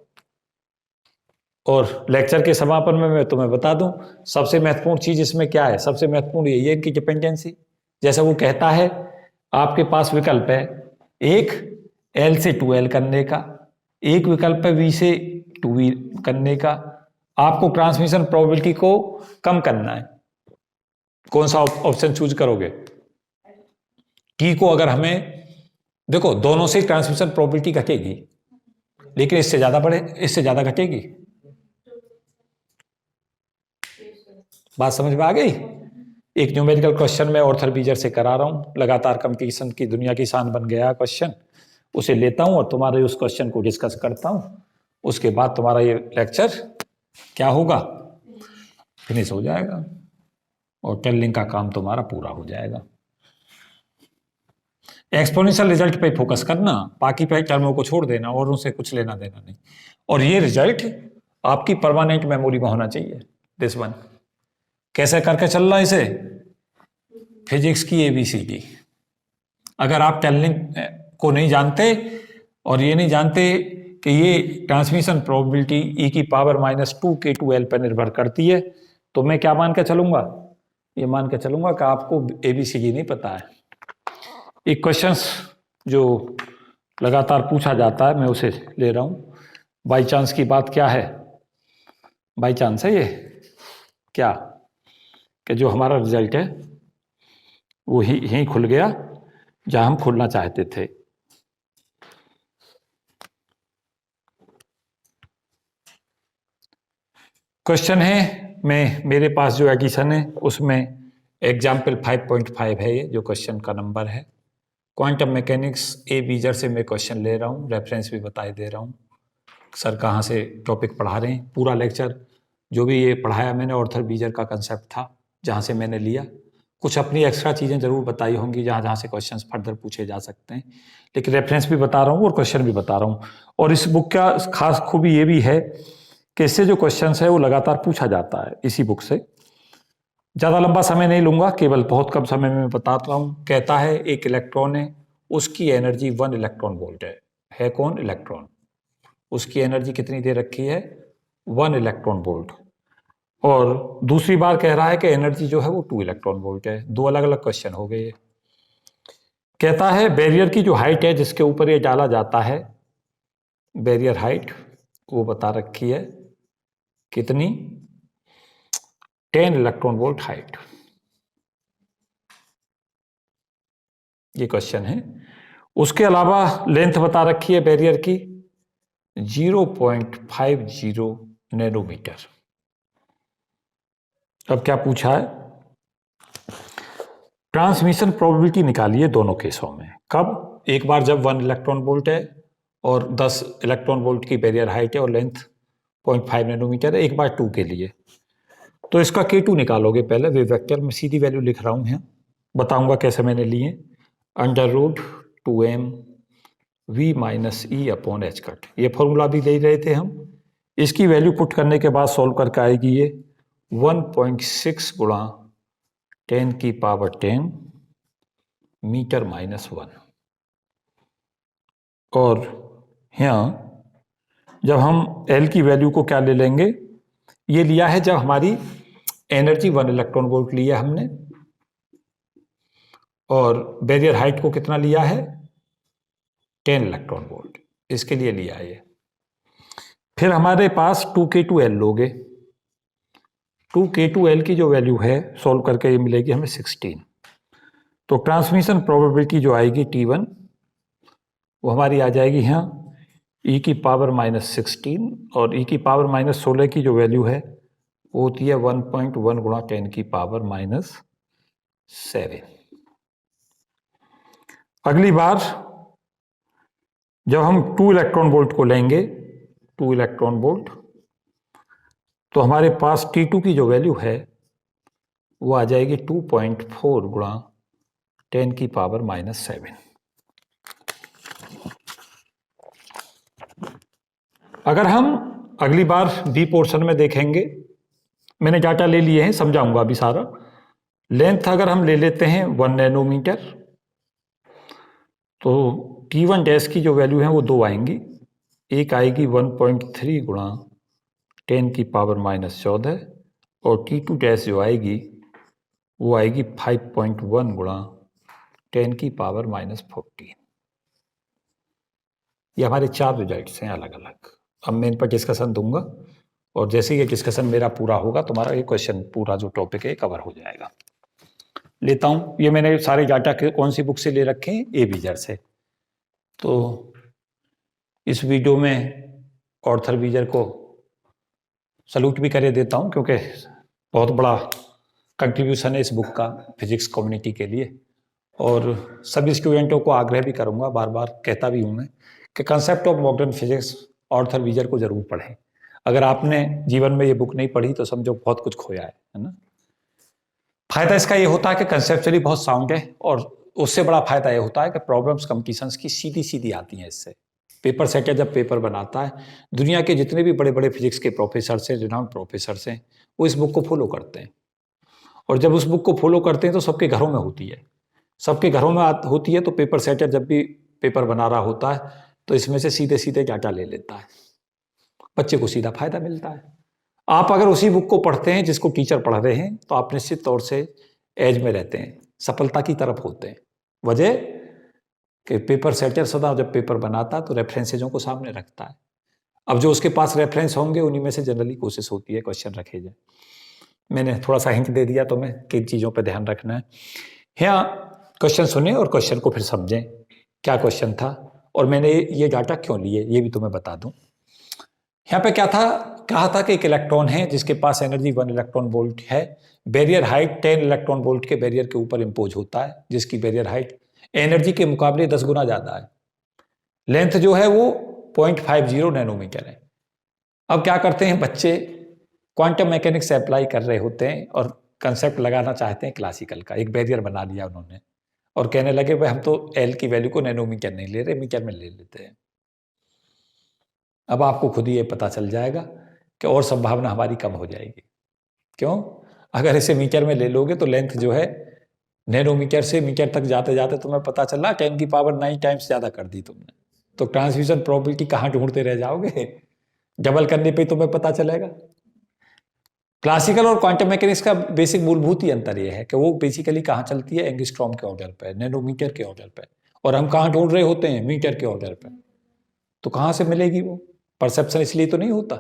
और लेक्चर के समापन में मैं तुम्हें बता दूं, सबसे महत्वपूर्ण चीज इसमें क्या है? सबसे महत्वपूर्ण यही है इनकी डिपेंडेंसी। जैसे वो कहता है आपके पास विकल्प है, एक एल से 2L करने का, एक विकल्प है वी से 2V करने का। आपको ट्रांसमिशन प्रोबेबिलिटी को कम करना है, कौन सा ऑप्शन चूज करोगे? टी को अगर हमें, देखो दोनों से ट्रांसमिशन प्रोबेबिलिटी घटेगी, लेकिन इससे ज्यादा बढ़े, इससे ज्यादा घटेगी। बात समझ में आ गई? एक न्यूमेरिकल क्वेश्चन मैं ऑर्थर बीजर से करा रहा हूं, लगातार कंपटीशन की दुनिया की शान बन गया क्वेश्चन। उसे लेता हूं और तुम्हारे उस क्वेश्चन को डिस्कस करता हूं। उसके बाद तुम्हारा ये लेक्चर क्या होगा? फिनिश हो जाएगा और टनलिंग का काम तुम्हारा पूरा हो जाएगा। एक्सपोनेंशियल रिजल्ट पे फोकस करना, बाकी पे टर्मों को छोड़ देना और उनसे कुछ लेना देना नहीं। और ये रिजल्ट आपकी परमानेंट मेमोरी में होना चाहिए। दिस वन कैसे करके चल रहा है इसे? फिजिक्स की ABCD। अगर आप टनलिंग को नहीं जानते और ये नहीं जानते कि ये ट्रांसमिशन प्रोबेबिलिटी e⁻⁻2k2L पर निर्भर करती है, तो मैं क्या मान के चलूंगा? ये मान के चलूंगा कि आपको ABCD नहीं पता है। एक क्वेश्चंस जो लगातार पूछा जाता है मैं उसे ले रहा हूं। बाई चांस की बात क्या है? बाई चांस है ये क्या कि जो हमारा रिजल्ट है वो यहीं खुल गया जहां हम खुलना चाहते थे। क्वेश्चन है, मेरे पास जो एडिशन है उसमें एग्जाम्पल 5.5 है, ये जो क्वेश्चन का नंबर है। क्वांटम मैकेनिक्स बीजर से मैं क्वेश्चन ले रहा हूँ, रेफरेंस भी बताए दे रहा हूँ। सर कहाँ से टॉपिक पढ़ा रहे हैं, पूरा लेक्चर जो भी ये पढ़ाया मैंने ऑर्थर बीजर का कंसेप्ट था जहाँ से मैंने लिया, कुछ अपनी एक्स्ट्रा चीज़ें जरूर बताई होंगी जहाँ जहाँ से क्वेश्चंस फर्दर पूछे जा सकते हैं, लेकिन रेफरेंस भी बता रहा हूँ और क्वेश्चन भी बता रहा हूँ। और इस बुक का खास खूबी ये भी है कि इससे जो क्वेश्चंस है वो लगातार पूछा जाता है इसी बुक से। ज़्यादा लंबा समय नहीं लूंगा, केवल बहुत कम समय में मैं बताता हूँ। कहता है एक इलेक्ट्रॉन है, उसकी एनर्जी 1 इलेक्ट्रॉन वोल्ट है कौन? इलेक्ट्रॉन। उसकी एनर्जी कितनी दे रखी है? 1 इलेक्ट्रॉन वोल्ट। और दूसरी बार कह रहा है कि एनर्जी जो है वो 2 इलेक्ट्रॉन वोल्ट है। दो अलग अलग क्वेश्चन हो गए। कहता है बैरियर की जो हाइट है जिसके ऊपर ये डाला जाता है, बैरियर हाइट वो बता रखी है कितनी? 10 इलेक्ट्रॉन वोल्ट हाइट। ये क्वेश्चन है। उसके अलावा लेंथ बता रखी है बैरियर की 0.50 नैनोमीटर। अब क्या पूछा है? ट्रांसमिशन प्रोबेबिलिटी निकालिए दोनों केसों में। कब? एक बार जब 1 इलेक्ट्रॉन वोल्ट है और 10 इलेक्ट्रॉन वोल्ट की बैरियर हाइट है और लेंथ 0.5 नैनोमीटर है, एक बार 2 के लिए। तो इसका K2 निकालोगे पहले वेव वेक्टर में, सीधी वैल्यू लिख रहा हूं, बताऊंगा कैसे मैंने लिए। √2m v माइनस ई अपॉन एच कट, ये फॉर्मूला भी ले रहे थे हम। इसकी वैल्यू पुट करने के बाद सॉल्व करके आएगी ये 1.6 गुणा 10⁻10 मीटर माइनस 1। और यहाँ जब हम L की वैल्यू को क्या ले लेंगे, ये लिया है जब हमारी एनर्जी 1 इलेक्ट्रॉन वोल्ट लिया हमने, और बैरियर हाइट को कितना लिया है? 10 इलेक्ट्रॉन वोल्ट, इसके लिए लिया है ये। फिर हमारे पास 2K2L लोगे। 2K2L की जो वैल्यू है सॉल्व करके ये मिलेगी हमें 16। तो ट्रांसमिशन प्रोबेबिलिटी जो आएगी T1 वो हमारी आ जाएगी यहाँ e की पावर -16, और e की पावर -16 की जो वैल्यू है वो होती है 1.1 गुणा 10 की पावर -7। अगली बार जब हम 2 इलेक्ट्रॉन वोल्ट को लेंगे, 2 इलेक्ट्रॉन वोल्ट, तो हमारे पास T2 की जो वैल्यू है वो आ जाएगी 2.4 गुणा 10 की पावर -7। अगर हम अगली बार बी पोर्शन में देखेंगे, मैंने डाटा ले लिए हैं, समझाऊंगा अभी सारा। लेंथ अगर हम ले लेते हैं 1 नैनोमीटर, तो T1 डैश की जो वैल्यू है वो 2 आएंगी। एक आएगी 1.3 गुणा 10 की पावर -14, और T2 डैश जो आएगी वो आएगी 5.1 गुणा 10 की पावर -14। ये हमारे 4 रिजल्ट्स हैं अलग अलग। अब मैं इन पर डिस्कशन दूंगा, और जैसे ये डिस्कशन मेरा पूरा होगा तुम्हारा ये क्वेश्चन पूरा जो टॉपिक है कवर हो जाएगा। लेता हूँ, ये मैंने सारे डाटा कौन सी बुक से ले रखे हैं? एबीजर से। तो इस वीडियो में ऑर्थर बीजर को सल्यूट भी करे देता हूँ, क्योंकि बहुत बड़ा कंट्रीब्यूशन है इस बुक का फिजिक्स कम्युनिटी के लिए। और सभी स्टूडेंटों को आग्रह भी करूँगा, बार बार कहता भी हूँ मैं, कि concept of modern physics Arthur Beiser को जरूर पढ़ें। अगर आपने जीवन में ये बुक नहीं पढ़ी तो समझो बहुत कुछ खोया है ना। फायदा इसका ये होता है कि कंसेप्चुअली बहुत साउंड है, और उससे बड़ा फायदा ये होता है कि प्रॉब्लम्स कंपटीशंस की सीधी सीधी आती हैं इससे। पेपर सेटर जब पेपर बनाता है, दुनिया के जितने भी बड़े बड़े फिजिक्स के प्रोफेसर हैं, रिनाउंड प्रोफेसर हैं, वो इस बुक को फॉलो करते हैं। और जब उस बुक को फॉलो करते हैं तो सबके घरों में होती है, सबके घरों में होती है। तो पेपर सेटर जब भी पेपर बना रहा होता है तो इसमें से सीधे सीधे डाटा ले लेता है, बच्चे को सीधा फायदा मिलता है। आप अगर उसी बुक को पढ़ते हैं जिसको टीचर पढ़ रहे हैं तो आप निश्चित तौर से एज में रहते हैं, सफलता की तरफ होते हैं। वजह कि पेपर सेटर सदा जब पेपर बनाता है तो रेफरेंसेजों को सामने रखता है। अब जो उसके पास रेफरेंस होंगे उन्हीं में से जनरली कोशिश होती है क्वेश्चन रखे जाए। मैंने थोड़ा सा हिंट दे दिया तुम्हें किन चीज़ों पर ध्यान रखना है। यहाँ क्वेश्चन सुने और क्वेश्चन को फिर समझें क्या क्वेश्चन था, और मैंने ये डाटा क्यों लिए ये भी तुम्हें बता दूं। यहाँ पे क्या था, कहा था कि एक इलेक्ट्रॉन है जिसके पास एनर्जी 1 इलेक्ट्रॉन वोल्ट है, बैरियर हाइट 10 इलेक्ट्रॉन वोल्ट के बैरियर के ऊपर इंपोज होता है, जिसकी बैरियर हाइट एनर्जी के मुकाबले 10 गुना ज्यादा है। लेंथ जो है वो 0.50 नैनोमीटर है। अब क्या करते हैं बच्चे, क्वांटम मैकेनिक्स अप्लाई कर रहे होते हैं और कंसेप्ट लगाना चाहते हैं क्लासिकल का, एक बैरियर बना लिया उन्होंने और कहने लगे भाई हम तो एल की वैल्यू को नैनोमीटर नहीं ले रहे, मीटर में ले लेते हैं। अब आपको खुद ही ये पता चल जाएगा कि और संभावना हमारी कम हो जाएगी। क्यों? अगर इसे मीटर में ले लोगे तो लेंथ जो है नैनोमीटर से मीटर तक जाते जाते तुम्हें पता चला 10⁹ टाइम्स ज्यादा कर दी तुमने, तो ट्रांसमिशन प्रोबेबिलिटी कहाँ ढूंढते रह जाओगे? डबल करने पे तुम्हें पता चलेगा। क्लासिकल और क्वांटम मैकेनिक्स का बेसिक मूलभूत ही अंतर यह है कि वो बेसिकली कहाँ चलती है, एंगस्ट्रॉम के ऑर्डर पे, नैनोमीटर के ऑर्डर पे, और हम कहाँ ढूंढ रहे होते हैं, मीटर के ऑर्डर पे। तो कहाँ से मिलेगी वो परसेप्शन? इसलिए तो नहीं होता।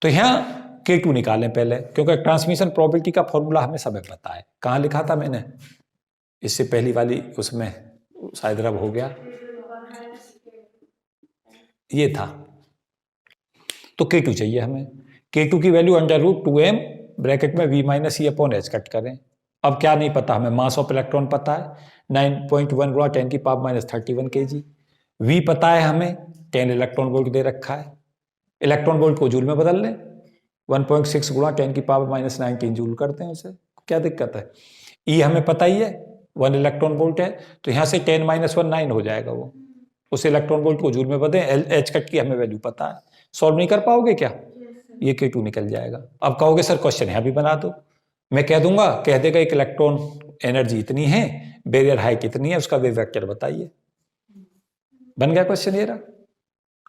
तो यहाँ K2 निकालें पहले, क्योंकि ट्रांसमिशन प्रोबेबिलिटी का फॉर्मूला हमें सब पता है। कहाँ लिखा था मैंने? इससे पहली वाली उसमें, शायद रब हो गया, ये था। तो K2 चाहिए हमें। K2 की वैल्यू √2m ब्रैकेट में V-E/h कट करें। अब क्या नहीं पता हमें? मास ऑफ इलेक्ट्रॉन पता है 9.1 × 10⁻31 kg। V पता है हमें 10 इलेक्ट्रॉन वोल्ट दे रखा है। इलेक्ट्रॉन वोल्ट को जूल में बदल लें, 1.6 × 10⁻19 जूल करते हैं उसे, क्या दिक्कत है? E हमें पता ही है 1 इलेक्ट्रॉन वोल्ट है, तो यहाँ से 10 - 1 9 हो जाएगा वो। उस इलेक्ट्रॉन वोल्ट को जूल में बदलें, H कट की हमें वैल्यू पता है। सॉल्व नहीं कर पाओगे क्या? ये K2 निकल जाएगा। अब कहोगे सर क्वेश्चन यहाँ भी बना दो। मैं कह दूंगा, कह देगा एक इलेक्ट्रॉन एनर्जी इतनी है, बैरियर हाइट कितनी है, उसका वेव वेक्टर बताइए। बन गया क्वेश्चन ये रहा।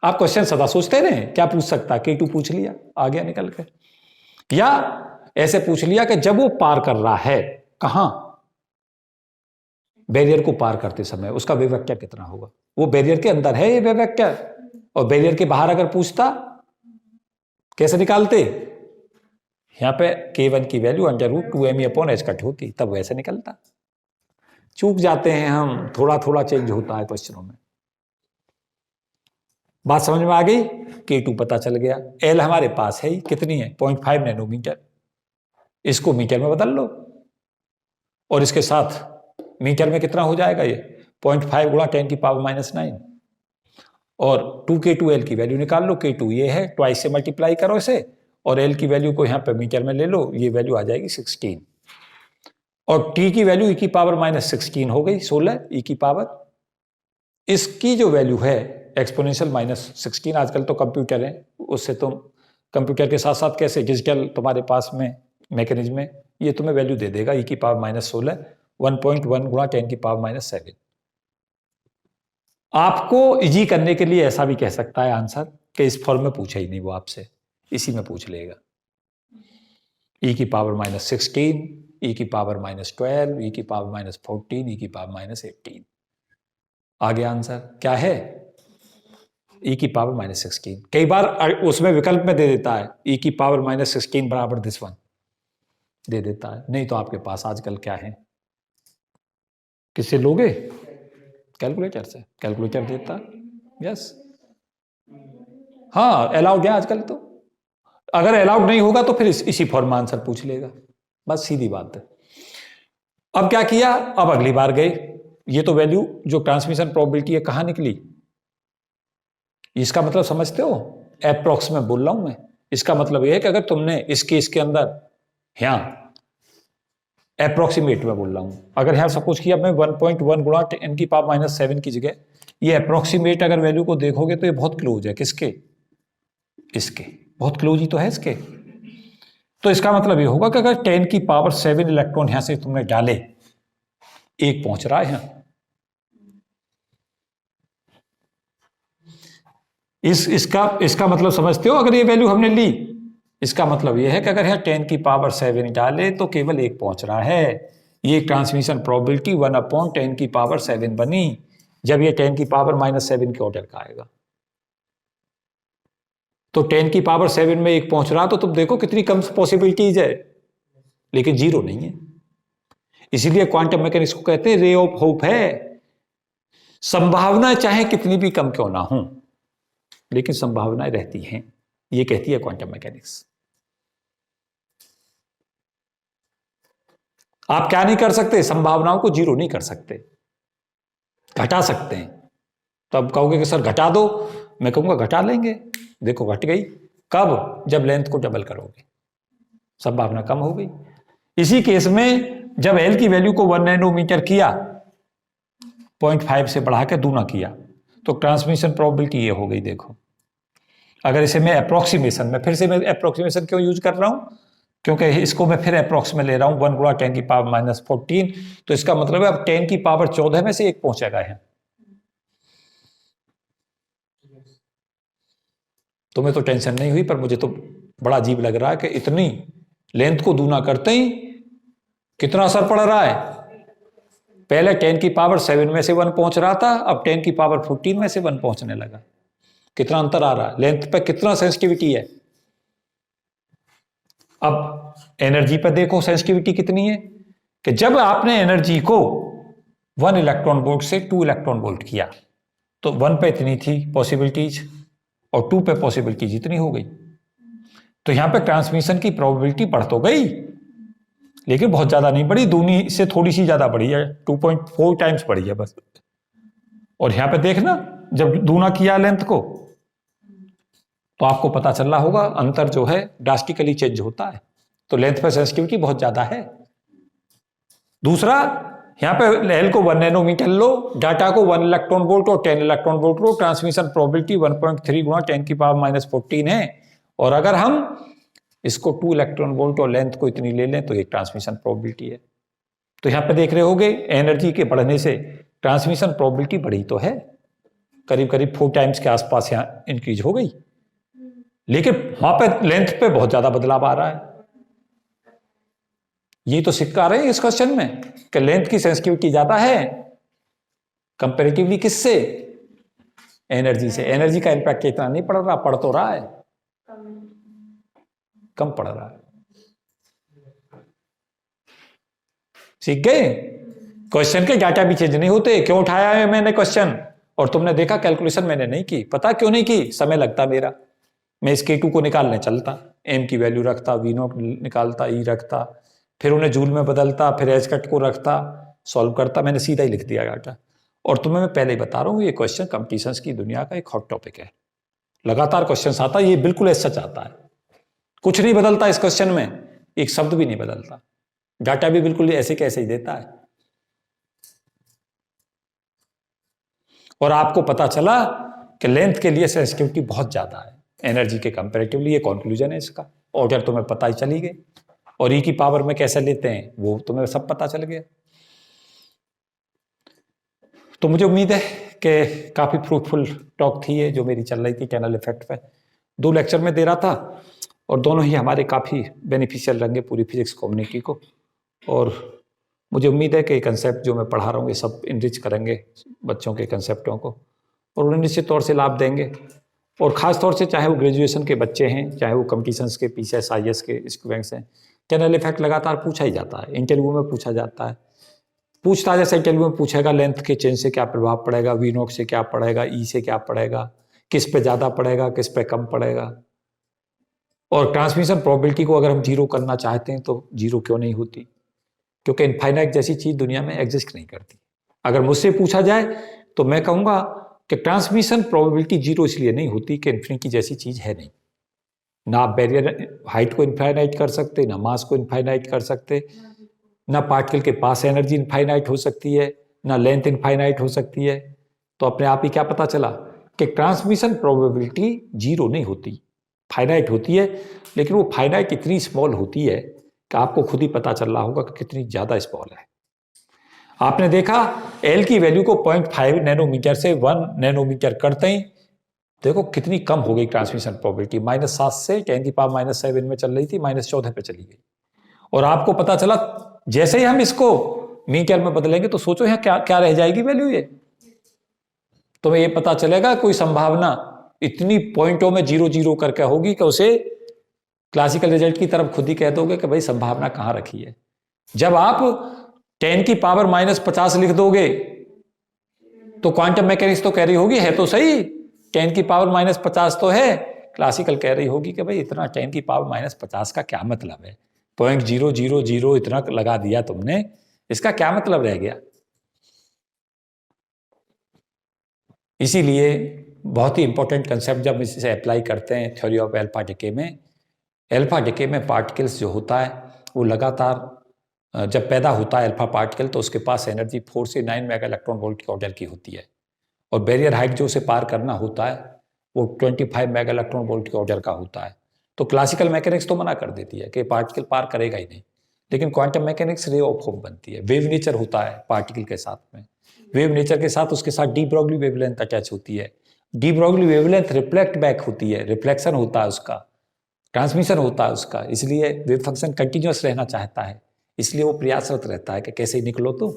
आप क्वेश्चन सदा सोचते रहे, क्या पूछ सकता? K2 पूछ लिया, आ गया निकल के। या ऐसे पूछ लिया कि जब वो पार कर रहा है, कहां? बैरियर को पार करते समय उसका वेव वेक्टर कितना होगा? वो बैरियर के अंदर है ये वेव वेक्टर, और बैरियर के बाहर अगर पूछता कैसे निकालते? यहां पे K1 की वैल्यू √2me/h कट होती, तब वैसे निकलता। चूक जाते हैं हम, थोड़ा थोड़ा चेंज होता है क्वेश्चनों में। बात समझ में आ गई? K2 पता चल गया। L हमारे पास है ही, कितनी है? 0.5 नैनोमीटर। इसको मीटर में बदल लो, और इसके साथ मीटर में कितना हो जाएगा ये? 0.5 × 10⁻⁹। और 2K2L की वैल्यू निकाल लो। K2 ये है, ट्वाइस से मल्टीप्लाई करो इसे, और L की वैल्यू को यहाँ पे मीटर में ले लो, ये वैल्यू आ जाएगी 16। और T की वैल्यू e⁻16 हो गई, 16 e⁻। इसकी जो वैल्यू है एक्सपोनेंशियल -16, आजकल तो कंप्यूटर है, उससे तुम कंप्यूटर के साथ साथ कैसे डिजिटल तुम्हारे पास में मैकेनिज्म में, ये तुम्हें वैल्यू दे देगा e⁻16 1.1 × 10⁻7। आपको इजी करने के लिए ऐसा भी कह सकता है आंसर कि इस फॉर्म में पूछा ही नहीं वो आपसे, इसी में पूछ लेगा। e⁻16, e⁻12, e⁻14, e⁻18। आ गया आंसर। क्या है? e⁻16। कई बार उसमें विकल्प में दे देता है e⁻16 बराबर दिस वन दे देता है। नहीं तो आपके पास आजकल क्या है, किससे लोगे? कैलकुलेटर से। कैलकुलेटर देता, यस। हाँ, अलाउड है आजकल तो। अगर अलाउड नहीं होगा तो फिर इसी फॉर्म में आंसर पूछ लेगा, बस सीधी बात है। अब क्या किया? अब अगली बार गए, ये तो वैल्यू जो ट्रांसमिशन प्रोबेबिलिटी है कहां निकली? इसका मतलब समझते हो? अप्रॉक्स में बोल रहा हूं मैं। इसका मतलब यह है कि अगर तुमने इस केस के अंदर, यहां अप्रोक्सीमेट में बोल रहा हूं, अगर यहां सपोज किया मैं 1.1 × 10⁻7 की जगह ये अप्रोक्सीमेट अगर वैल्यू को देखोगे तो ये बहुत क्लोज है। किसके? इसके बहुत क्लोज ही तो है इसके। तो इसका मतलब ये होगा कि अगर 10⁻7 इलेक्ट्रॉन यहां से तुमने डाले, एक पहुंच रहा है यहां। इसका मतलब समझते हो? अगर ये वैल्यू हमने ली, इसका मतलब यह है कि अगर यहां 10⁻7 डाले तो केवल एक पहुंच रहा है। ये ट्रांसमिशन प्रोबेबिलिटी 1/10⁻7 बनी जब ये 10⁻7 के ऑर्डर का आएगा। तो 10⁻7 में एक पहुंच रहा तो तुम देखो कितनी कम पॉसिबिलिटीज है, लेकिन जीरो नहीं है। इसीलिए क्वांटम मैकेनिक्स को कहते हैं रे ऑफ होप है। संभावना चाहे कितनी भी कम क्यों ना हो, लेकिन संभावनाएं रहती हैं, ये कहती है क्वांटम मैकेनिक्स। आप क्या नहीं कर सकते? संभावनाओं को जीरो नहीं कर सकते, घटा सकते हैं। तो अब कहोगे कि सर घटा दो, मैं कहूंगा घटा लेंगे। देखो घट गई। कब? जब लेंथ को डबल करोगे, संभावना कम हो गई। इसी केस में जब एल की वैल्यू को 1 नैनोमीटर किया, 0.5 से बढ़ा के दूना किया, तो ट्रांसमिशन प्रोबेबिलिटी ये हो गई। देखो, अगर इसे मैं अप्रोक्सीमेशन में, फिर से मैं अप्रोक्सीमेशन क्यों यूज कर रहा हूं, क्योंकि इसको मैं फिर अप्रोक्स में ले रहा हूं, 1 गुणा 10 की पावर -14, तो इसका मतलब है अब 10 की पावर 14 में से 1 पहुंचेगा है। तुम्हें तो टेंशन नहीं हुई, पर मुझे तो बड़ा अजीब लग रहा है कि इतनी लेंथ को दूना करते ही कितना असर पड़ रहा है। पहले 10 की पावर 7 में से 1 पहुंच रहा था, अब 10 की पावर 14 में से 1 पहुंचने लगा। कितना अंतर आ रहा है, लेंथ पे कितना सेंसिटिविटी है। अब एनर्जी पे देखो सेंसिटिविटी कितनी है, कि जब आपने एनर्जी को 1 इलेक्ट्रॉन वोल्ट से 2 इलेक्ट्रॉन वोल्ट किया, तो 1 पे इतनी थी पॉसिबिलिटीज और 2 पे पॉसिबिलिटीज इतनी हो गई। तो यहां पे ट्रांसमिशन की प्रोबेबिलिटी बढ़ तो गई, लेकिन बहुत ज्यादा नहीं बढ़ी, दूनी से थोड़ी सी ज्यादा बढ़ी है, 2.4 टाइम्स बढ़ी है बस। और यहां पे देखना, जब दूना किया लेंथ को, तो आपको पता चल रहा होगा अंतर जो है ड्रास्टिकली चेंज होता है। तो लेंथ पे सेंसिटिविटी बहुत ज्यादा है। दूसरा, यहां पे एल को 1 नैनोमीटर लो, डाटा को 1 इलेक्ट्रॉन वोल्ट और 10 इलेक्ट्रॉन वोल्ट लो, ट्रांसमिशन प्रोबेबिलिटी 1.3 गुणा 10 की पावर -14 है। और अगर हम इसको 2 इलेक्ट्रॉन वोल्ट और लेंथ को इतनी ले लें, तो ये ट्रांसमिशन प्रोबेबिलिटी है। तो यहां पे देख रहे होगे एनर्जी के बढ़ने से ट्रांसमिशन प्रोबेबिलिटी बढ़ी तो है, करीब करीब 4 टाइम्स के आसपास यहां इंक्रीज हो गई, लेकिन वहां पे लेंथ पे बहुत ज्यादा बदलाव आ रहा है। ये तो सिक्का रहे हैं इस क्वेश्चन में कि लेंथ की सेंसिटिविटी ज्यादा है कंपैरेटिवली किससे, एनर्जी से। एनर्जी का इंपैक्ट इतना नहीं पड़ रहा, पड़ तो रहा है, कम पड़ रहा है। सीख गए, क्वेश्चन के डाटा भी चेंज नहीं होते। क्यों उठाया है मैंने क्वेश्चन, और तुमने देखा कैलकुलेशन मैंने नहीं की, पता क्यों नहीं की, समय लगता मेरा। मैं इस K2 को निकालने चलता, m की वैल्यू रखता, V0 निकालता, E रखता, फिर उन्हें जूल में बदलता, फिर एच कट को रखता, सॉल्व करता। मैंने सीधा ही लिख दिया डाटा। और तुम्हें मैं पहले ही बता रहा हूँ, ये क्वेश्चन कंपटीशंस की दुनिया का एक हॉट टॉपिक है। लगातार क्वेश्चन आता है, ये बिल्कुल ऐसा चाहता है, कुछ नहीं बदलता इस क्वेश्चन में, एक शब्द भी नहीं बदलता, डाटा भी बिल्कुल ऐसे कैसे ही देता है। और आपको पता चला कि लेंथ के लिए सेंसिटिविटी बहुत ज्यादा है एनर्जी के कंपैरेटिवली, ये कंक्लूजन है इसका। ऑर्डर तुम्हें पता ही चली गई, और ई की पावर में कैसे लेते हैं वो तुम्हें सब पता चल गया। तो मुझे उम्मीद है कि काफी फ्रूटफुल टॉक थी ये जो मेरी चल रही थी कैनल इफेक्ट पे। 2 लेक्चर में दे रहा था, और दोनों ही हमारे काफी बेनिफिशियल रहेंगे पूरी फिजिक्स कम्युनिटी को। और मुझे उम्मीद है कि कंसेप्ट जो मैं पढ़ा रहा हूँ ये सब इनरिच करेंगे बच्चों के कंसेप्टों को, और उन्हें निश्चित तौर से लाभ देंगे। और ख़ास तौर से चाहे वो ग्रेजुएशन के बच्चे हैं, चाहे वो कम्पटिशन्स के PCS के स्टूडेंट्स हैं, कैनल इफेक्ट लगातार पूछा ही जाता है, इंटरव्यू में पूछा जाता है। पूछता जैसे इंटरव्यू में पूछेगा लेंथ के चेंज से क्या प्रभाव पड़ेगा, V0 से क्या पड़ेगा, E से क्या पड़ेगा, किस पे ज़्यादा पड़ेगा, किस पे कम पड़ेगा। और ट्रांसमिशन प्रोबेबिलिटी को अगर हम जीरो करना चाहते हैं तो जीरो क्यों नहीं होती, क्योंकि इनफाइनाइट जैसी चीज़ दुनिया में एग्जिस्ट नहीं करती। अगर मुझसे पूछा जाए तो मैं कहूँगा कि ट्रांसमिशन प्रोबेबिलिटी जीरो इसलिए नहीं होती कि इन्फिनिटी जैसी चीज़ है नहीं। ना आप बैरियर हाइट को इनफाइनाइट कर सकते, ना मास को इनफाइनाइट कर सकते, ना पार्टिकल के पास एनर्जी इनफाइनाइट हो सकती है, ना लेंथ इनफाइनाइट हो सकती है। तो अपने आप ही क्या पता चला कि ट्रांसमिशन प्रोबेबिलिटी जीरो नहीं होती, फाइनाइट होती है, लेकिन वो फाइनाइट इतनी स्मॉल होती है कि आपको खुद ही पता चल रहा होगा कि कितनी ज़्यादा स्मॉल है। आपने देखा एल की वैल्यू को 0.5 नैनोमीटर से 1 नैनोमीटर करते ही देखो कितनी कम हो गई ट्रांसमिशन प्रोबेबिलिटी, -7 से 10 की पावर -7 में चल रही थी, -14 पे चली गई। और आपको पता चला जैसे ही हम इसको मीटर में बदलेंगे तो सोचो यहाँ क्या क्या रह जाएगी वैल्यू, ये तुम्हें ये पता चलेगा कोई संभावना इतनी पॉइंटों में 0 करके होगी कि उसे क्लासिकल रिजल्ट की तरफ खुद ही कह दोगे कि भाई संभावना कहाँ रखी है। जब आप 10 की पावर -50 लिख दोगे तो क्वांटम मैकेनिक्स तो कह रही होगी है तो सही 10 की पावर -50 तो है, क्लासिकल कह रही होगी कि भाई इतना 10 की पावर -50 का क्या मतलब है, 0.000 इतना लगा दिया तुमने, इसका क्या मतलब रह गया। इसीलिए बहुत ही इंपॉर्टेंट कंसेप्ट जब इसे अप्लाई करते हैं थ्योरी ऑफ अल्फा डिके में, अल्फा डिके में पार्टिकल्स जो होता है वो लगातार जब पैदा होता है अल्फा पार्टिकल तो उसके पास एनर्जी 4 से 9 मेगा इलेक्ट्रॉन वोल्ट के ऑर्डर की होती है, और बैरियर हाइट जो उसे पार करना होता है वो 25 मेगा इलेक्ट्रॉन वोल्ट के ऑर्डर का होता है। तो क्लासिकल मैकेनिक्स तो मना कर देती है कि पार्टिकल पार करेगा ही नहीं, लेकिन quantum mechanics ray of hope बनती है। वेव नेचर होता है पार्टिकल के साथ में, वेव नेचर के साथ उसके साथ डी ब्रॉगली वेवलेंथ अटैच होती है। De Broglie wavelength reflect back होती है, रिफ्लेक्शन होता है उसका, ट्रांसमिशन होता है उसका, इसलिए वेव फंक्शन कंटिन्यूअस रहना चाहता है, इसलिए वो प्रयासरत रहता है कि कैसे निकलो तो,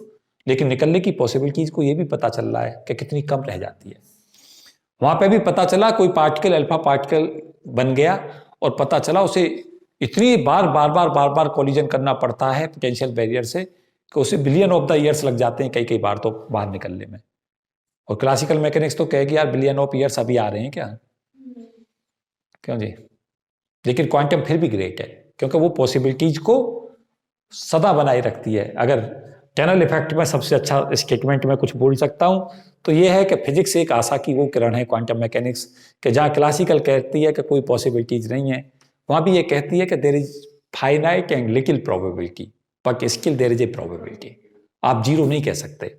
लेकिन निकलने की पॉसिबिलिटीज को ये भी पता चल रहा है कि कितनी कम रह जाती है। वहां पे भी पता चला कोई पार्टिकल अल्फा पार्टिकल बन गया और पता चला उसे इतनी बार कोलिजन करना पड़ता है पोटेंशियल बैरियर से कि उसे बिलियन ऑफ द ईयर्स लग जाते हैं कई बार तो बाहर निकलने में। और क्लासिकल मैकेनिक्स तो कहेगी यार बिलियन ऑफ ईयर्स अभी आ रहे हैं क्या, क्यों जी। लेकिन क्वांटम फिर भी ग्रेट है क्योंकि वो पॉसिबिलिटीज को सदा बनाए रखती है। अगर टनल इफेक्ट में सबसे अच्छा स्टेटमेंट में कुछ बोल सकता हूं तो ये है कि फिजिक्स एक आशा की वो किरण है क्वांटम मैकेनिक्स, कि जहाँ क्लासिकल कहती है कि कोई पॉसिबिलिटीज नहीं है, वहां भी ये कहती है कि there is finite and little probability but still there is a probability. आप जीरो नहीं कह सकते।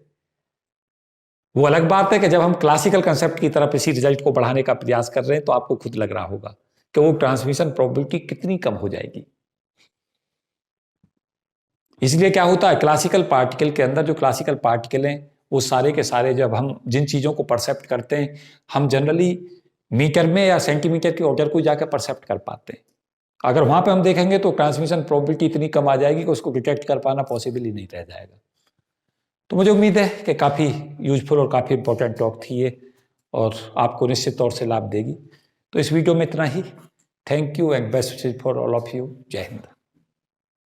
वो अलग बात है कि जब हम क्लासिकल कंसेप्ट की तरफ इसी रिजल्ट को बढ़ाने का प्रयास कर रहे हैं तो आपको खुद लग रहा होगा कि वो ट्रांसमिशन प्रोबेबिलिटी कितनी कम हो जाएगी। इसलिए क्या होता है क्लासिकल पार्टिकल के अंदर, जो क्लासिकल पार्टिकल हैं वो सारे के सारे जब हम जिन चीज़ों को परसेप्ट करते हैं हम जनरली मीटर में या सेंटीमीटर के ऑर्डर को जाकर परसेप्ट कर पाते हैं। अगर वहां पे हम देखेंगे तो ट्रांसमिशन प्रोबेबिलिटी इतनी कम आ जाएगी कि उसको डिटेक्ट कर पाना पॉसिबल ही नहीं रह जाएगा। तो मुझे उम्मीद है कि काफ़ी यूजफुल और काफ़ी इंपॉर्टेंट टॉक थी ये, और आपको निश्चित तौर से लाभ देगी। तो इस वीडियो में इतना ही। Thank you and best wishes for all of you. जय हिंद।